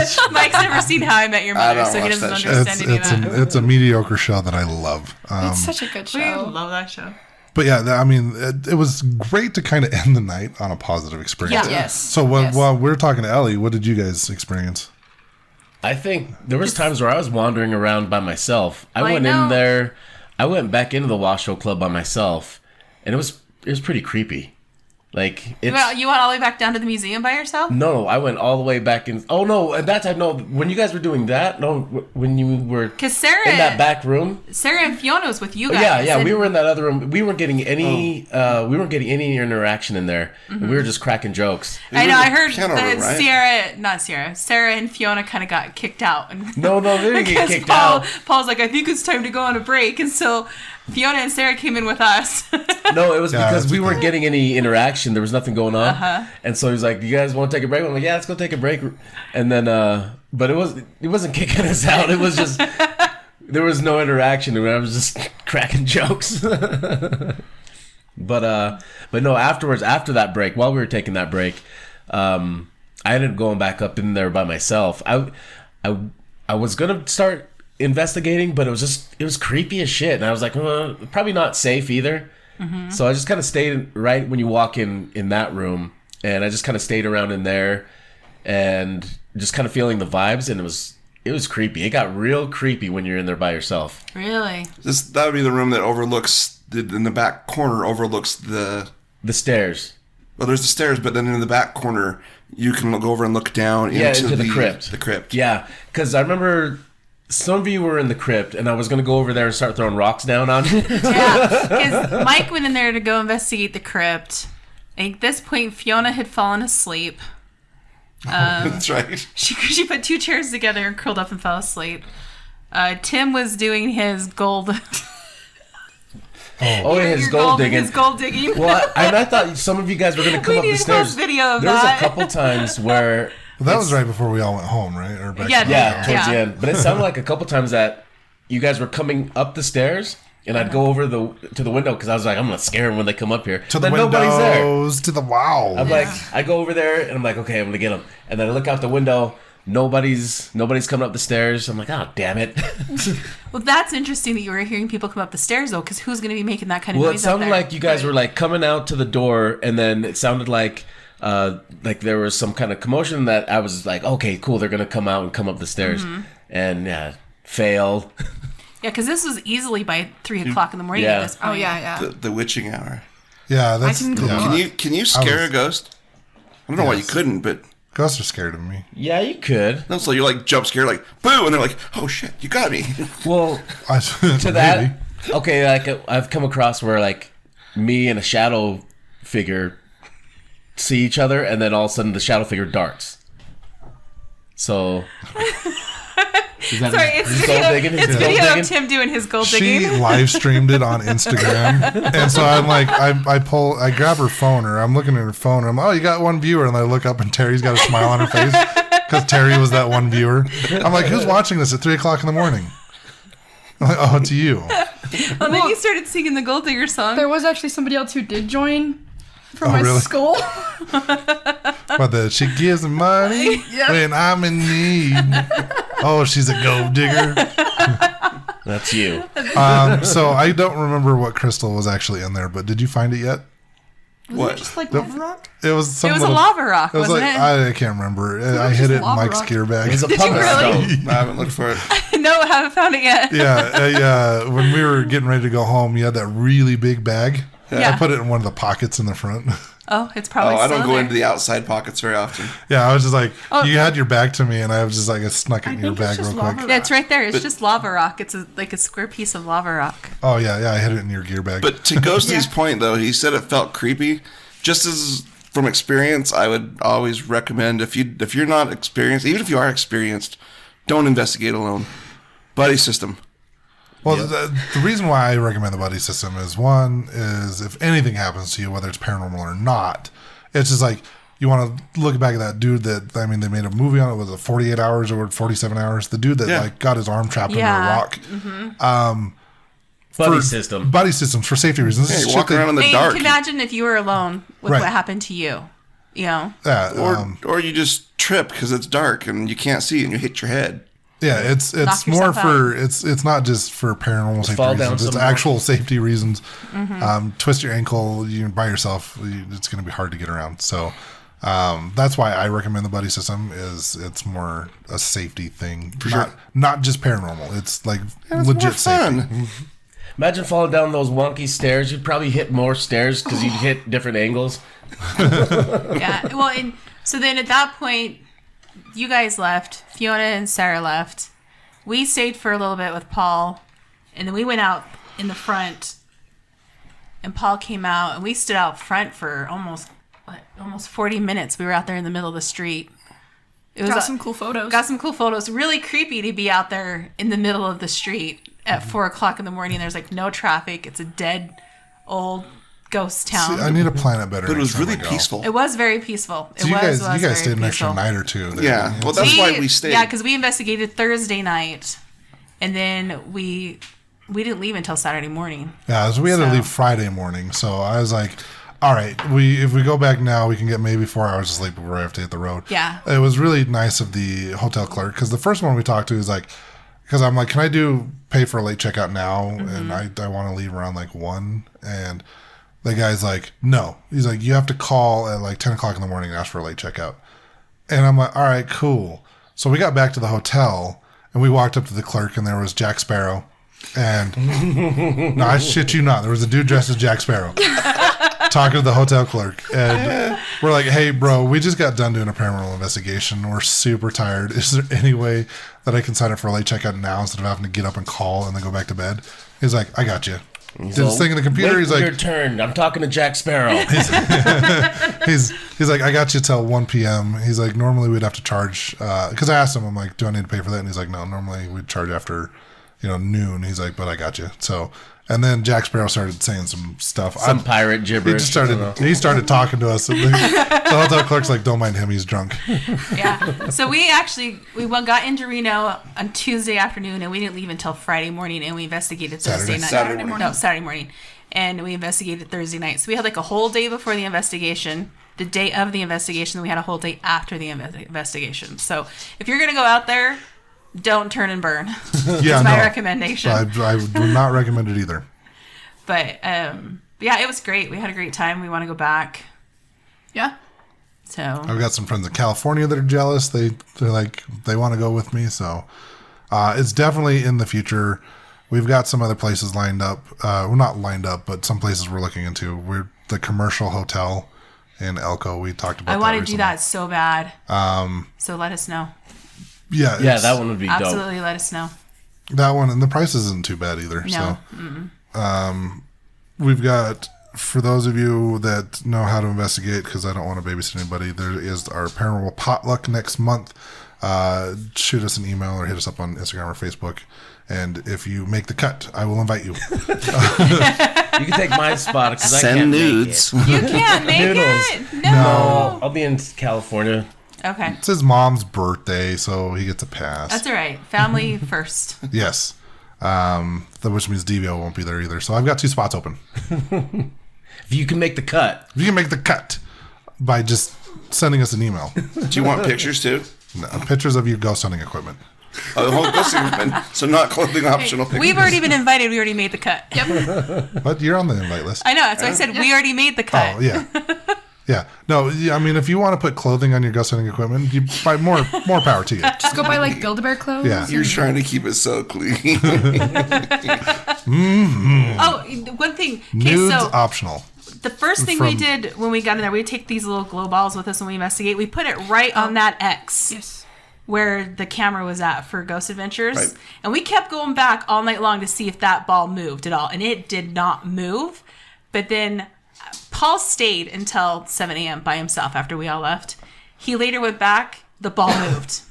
never seen How I Met Your I Mother, don't so he watch doesn't that show. understand any of that. It's a mediocre show that I love. It's such a good We show. love that show. But yeah, I mean, it was great to kind of end the night on a positive experience. Yeah. Yes. So while we were talking to Ellie, what did you guys experience? I think there was times where I was wandering around by myself. I went know. in there. I went back into the Washoe Club by myself, and it was pretty creepy. Like it's You went all the way back down to the museum by yourself? no, I went all the way back in. Oh no, at that time, no. When you guys were doing that, no, when you were Because Sarah in that back room. Sarah and Fiona was with you guys. Yeah, and we were in that other room. We weren't getting any. We weren't getting any interaction in there. And we were just cracking jokes. I know. I heard Piano that room, right? Sarah and Fiona kind of got kicked out. And No, they didn't get because kicked out. Paul's like, I think it's time to go on a break, and so Fiona and Sarah came in with us. No, it was Yeah, because that's we weren't okay. getting any interaction. There was nothing going on. And so he was like, "You guys want to take a break?" I'm like, "Yeah, let's go take a break." And then, but it wasn't kicking us out. It was just there was no interaction. I was just cracking jokes. But no. Afterwards, after that break, while we were taking that break, I ended up going back up in there by myself. I was gonna start investigating, but it was creepy as shit, and I was like, probably not safe either. So I just kind of stayed right when you walk in that room, and I just kind of stayed around in there and just kind of feeling the vibes, and it was creepy. It got real creepy when you're in there by yourself. Really? That would be the room that overlooks, in the back corner, overlooks the stairs. Well, there's the stairs, but then in the back corner, you can go over and look down into the crypt. The crypt. Yeah, because I remember some of you were in the crypt, and I was going to go over there and start throwing rocks down on you. Yeah, because Mike went in there to go investigate the crypt. At this point, Fiona had fallen asleep. That's right. She put 2 chairs together and curled up and fell asleep. Tim was doing his gold... His gold digging. His gold digging. Well, I thought some of you guys were going to come up the stairs. We need to post video of there was that. a couple times where... Well, that was right before we all went home, right? Or back Yeah, to Yeah, towards the end. But it sounded like a couple times that you guys were coming up the stairs, and I'd go over to the window because I was like, I'm going to scare them when they come up here. to the Then windows, nobody's there. to the wow. I'm like, I go over there, and I'm like, okay, I'm going to get them. And then I look out the window. Nobody's coming up the stairs. I'm like, oh, damn it. Well, that's interesting that you were hearing people come up the stairs, though, because who's going to be making that kind of Well, it noise up sounded there? like you guys were like coming out to the door, and then it sounded like there was some kind of commotion that I was like, okay, cool, they're gonna come out and come up the stairs, and fail. Yeah, because this was easily by 3 o'clock in the morning Yeah. at this point. Oh yeah. The witching hour. Yeah, that's. I can yeah. Can you scare a ghost? I don't know why you Yes. couldn't, but Ghosts are scared of me. Yeah, you could. no, so you're like jump scared, like boo, and they're like, oh shit, you got me. Well, to that, okay, like I've come across where like me and a shadow figure see each other, and then all of a sudden the shadow figure darts. So. Is that Sorry, his gold digging? His gold video digging? of Tim doing his gold She digging. live streamed it on Instagram, and so I'm like, I grab her phone, or I'm looking at her phone, and I'm, oh, you got one viewer, and I look up, and Terry's got a smile on her face because Terry was that one viewer. I'm like, who's watching this at 3 o'clock in the morning? I'm like, oh, it's you. Well, then you started singing the gold digger song. There was actually somebody else who did join from Oh, my really? school. But she gives me money when I'm in need. Oh, she's a gold digger. That's you. So I don't remember what crystal was actually in there, but did you find it yet? What? Just like lava rock. It was some It was little, a lava rock, It was wasn't like it? I can't remember. I hid just it in lava Mike's rock. gear bag. It was a Did you pumice really? stone. I haven't looked for it. No, I haven't found it yet. Yeah. When we were getting ready to go home, you had that really big bag. Yeah. I put it in one of the pockets in the front. Oh, it's probably Oh, I still don't in go there. into the outside pockets very often. Yeah, I was just like, Oh. you had your bag to me, and I was just like, I snuck it in your think it's bag just real quick. lava Yeah, it's right there. It's just lava rock. It's like a square piece of lava rock. Oh yeah, I hid it in your gear bag. But to Ghosty's point, though, he said it felt creepy. Just as from experience, I would always recommend if you're not experienced, even if you are experienced, don't investigate alone. Buddy system. Well, the reason why I recommend the buddy system is one is if anything happens to you, whether it's paranormal or not, it's just like you want to look back at that dude that they made a movie on it. Was it 48 hours or 47 hours? The dude that like got his arm trapped under a rock. Buddy system. Buddy systems for safety reasons. This Yeah, is you shit walk that- around in the And dark. you can imagine if you were alone with Right. what happened to you. You know? Yeah, Or you just trip because it's dark and you can't see and you hit your head. yeah. It's Knock more yourself for it's not just for paranormal safety fall down reasons. It's some actual safety reasons. Twist your ankle, you by yourself. It's going to be hard to get around. So. That's why I recommend the buddy system. It's more a safety thing, not just paranormal. It's like It's legit more safety. fun. Imagine falling down those wonky stairs. You'd probably hit more stairs because you'd hit different angles. Yeah. Well, and so then at that point, you guys left. Fiona and Sarah left. We stayed for a little bit with Paul, and then we went out in the front. And Paul came out, and we stood out front for almost 40 minutes. We were out there in the middle of the street. It was Got some cool photos. Got some cool photos. Really creepy to be out there in the middle of the street at 4 o'clock in the morning. There's like no traffic. It's a dead old ghost town. See, I need to plan it better. But it was next time really I go. peaceful. It was very peaceful. So you guys very stayed an extra peaceful. night or two. There. Yeah, well, that's why we stayed. Yeah, because we investigated Thursday night, and then we didn't leave until Saturday morning. Yeah, so we had to So- leave Friday morning. So I was like, all right, if we go back now, we can get maybe 4 hours of sleep before we have to hit the road. Yeah. It was really nice of the hotel clerk because the first one we talked to is like, because I'm like, can I pay for a late checkout now? And I want to leave around like 1. And the guy's like, no. He's like, you have to call at like 10 o'clock in the morning and ask for a late checkout. And I'm like, all right, cool. So we got back to the hotel And we walked up to the clerk, and there was Jack Sparrow. And no, I shit you not. There was a dude dressed as Jack Sparrow talking to the hotel clerk. And we're like, hey, bro, we just got done doing a paranormal investigation. We're super tired. Is there any way that I can sign up for a late checkout now instead of having to get up and call and then go back to bed? He's like, I got you. Did this thing in the computer. He's like, your turn. I'm talking to Jack Sparrow. he's like, I got you till 1 p.m. He's like, normally we'd have to charge, because I asked him, I'm like, do I need to pay for that? And he's like, no, normally we'd charge after, noon. He's like, but I got you. So, and then Jack Sparrow started saying some stuff. Some pirate gibberish. He started talking to us. The hotel clerk's like, don't mind him, he's drunk. Yeah. So we got into Reno on Tuesday afternoon, and we didn't leave until Friday morning, and we investigated Thursday night. Saturday morning. No, Saturday morning. And we investigated Thursday night. So we had like a whole day before the investigation, the day of the investigation, and we had a whole day after the investigation. So if you're going to go out there, don't turn and burn. Yeah, my recommendation. I do not recommend it either. But yeah, it was great. We had a great time. We want to go back. Yeah. So I've got some friends in California that are jealous. They're like, they want to go with me. So it's definitely in the future. We've got some other places lined up. Well, not lined up, but some places we're looking into. We're the commercial hotel in Elko. We talked about. I want to do that so bad. So let us know. Yeah, that one would be Absolutely, dope. let us know. That one, and the price isn't too bad either. No. So, we've got, for those of you that know how to investigate, because I don't want to babysit anybody, there is our paranormal potluck next month. Shoot us an email or hit us up on Instagram or Facebook. And if you make the cut, I will invite you. You can take my spot because I can't Send nudes. make it. You can't make Noodles. it. No. I'll be in California. Okay. It's his mom's birthday, so he gets a pass. That's all right. Family first. Yes. Which means Devio won't be there either. So I've got 2 spots open. If you can make the cut. If you can make the cut by just sending us an email. Do you want pictures too? No, pictures of your ghost hunting equipment. Oh, the whole ghost equipment. So not clothing optional pictures. We've already been invited. We already made the cut. Yep. But you're on the invite list. I know. That's why I said we already made the cut. Oh, yeah. Yeah. No, I mean, if you want to put clothing on your ghost hunting equipment, you buy more power to you. Just go buy like Build-A-Bear clothes. Yeah. You're trying to keep it so clean. Oh, one thing. Okay, Nudes so optional. the first thing we did when we got in there, we take these little glow balls with us when we investigate. We put it right on that X. Yes. Where the camera was at for Ghost Adventures. Right. And we kept going back all night long to see if that ball moved at all. And it did not move. But then Paul stayed until 7 a.m. by himself after we all left. He later went back. The ball moved.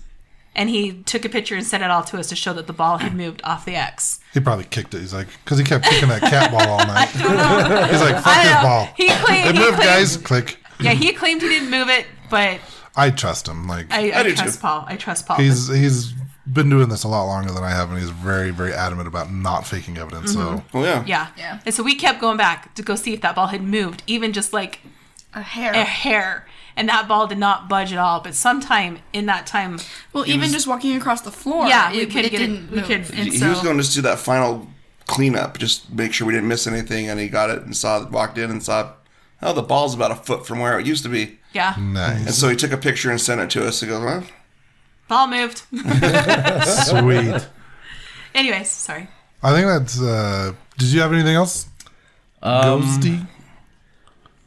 And he took a picture and sent it all to us to show that the ball had moved off the X. He probably kicked it. He's like, because he kept kicking that cat ball all night. He's like, fuck this ball. It moved, guys. Click. Yeah, he claimed he didn't move it, but I trust him. Like I do trust too. Paul. I trust Paul. he's been doing this a lot longer than I have, and he's very, very adamant about not faking evidence. So Oh, yeah. Yeah. And so we kept going back to go see if that ball had moved, even just like A hair. a hair. And that ball did not budge at all. But sometime in that time, Well, even just walking across the floor. yeah, we it could get it. didn't We move. could. And He so, was going to just do that final cleanup, just make sure we didn't miss anything, and he got it and walked in and saw, oh, the ball's about a foot from where it used to be. yeah, And nice, so he took a picture and sent it to us. He goes, well, ball moved. sweet. Anyways, sorry. I think that's. Did you have anything else? Ghosty.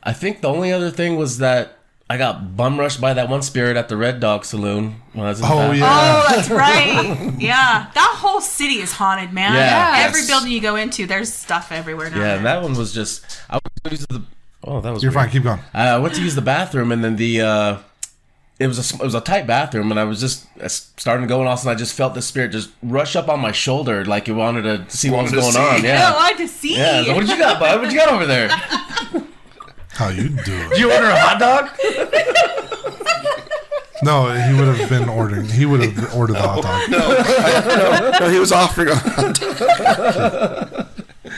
I think the only other thing was that I got bum rushed by that one spirit at the Red Dog Saloon when I was in Oh, town. yeah. Oh, that's right. Yeah, that whole city is haunted, man. Yeah. Every Yes. building you go into, there's stuff everywhere now. Yeah, and that one was just. I went to use the. Oh, that was. You're weird. fine. Keep going. I went to use the bathroom, and then it was a tight bathroom, and I was just starting to go, and all of a sudden I just felt the spirit just rush up on my shoulder, like it wanted to see what was Wanted to going on. see. I Yeah. wanted to see. Yeah. So what did you got, bud? What you got over there? How you doing? Did you order a hot dog? No, he would have been ordering. He would have ordered the hot dog. no, he was offering a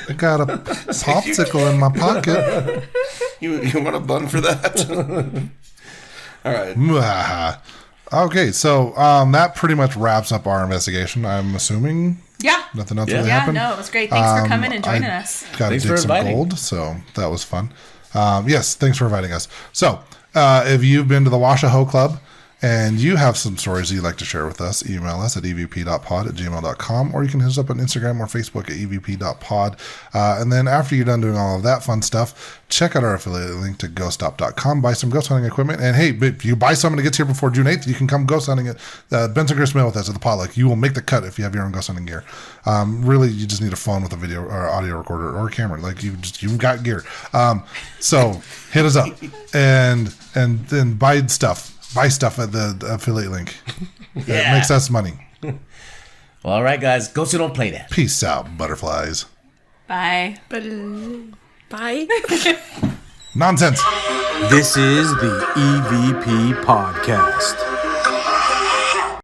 I got a popsicle in my pocket. you want a bun for that? All right. Mwahaha. Okay, so that pretty much wraps up our investigation. I'm assuming Yeah. nothing else Yeah. really Yeah, happened. no, it was great. Thanks for coming and joining us. Got to Thanks dig for some inviting. gold, so that was fun. Yes, thanks for inviting us. So, if you've been to the Washoe Club and you have some stories that you'd like to share with us, email us at evp.pod@gmail.com, or you can hit us up on Instagram or Facebook at evp.pod. And then after you're done doing all of that fun stuff, check out our affiliate link to ghoststop.com, buy some ghost hunting equipment. And hey, if you buy some and it gets here before June 8th, you can come ghost hunting at Benson Grist Mill with us at the potluck. You will make the cut if you have your own ghost hunting gear. Really, you just need a phone with a video or audio recorder or a camera. Like you've got gear. So hit us up and then buy stuff. Buy stuff at the affiliate link. It makes us money. Well, all right, guys. Ghosts who don't play that. Peace out, butterflies. Bye. Bye. Nonsense. This is the EVP Podcast.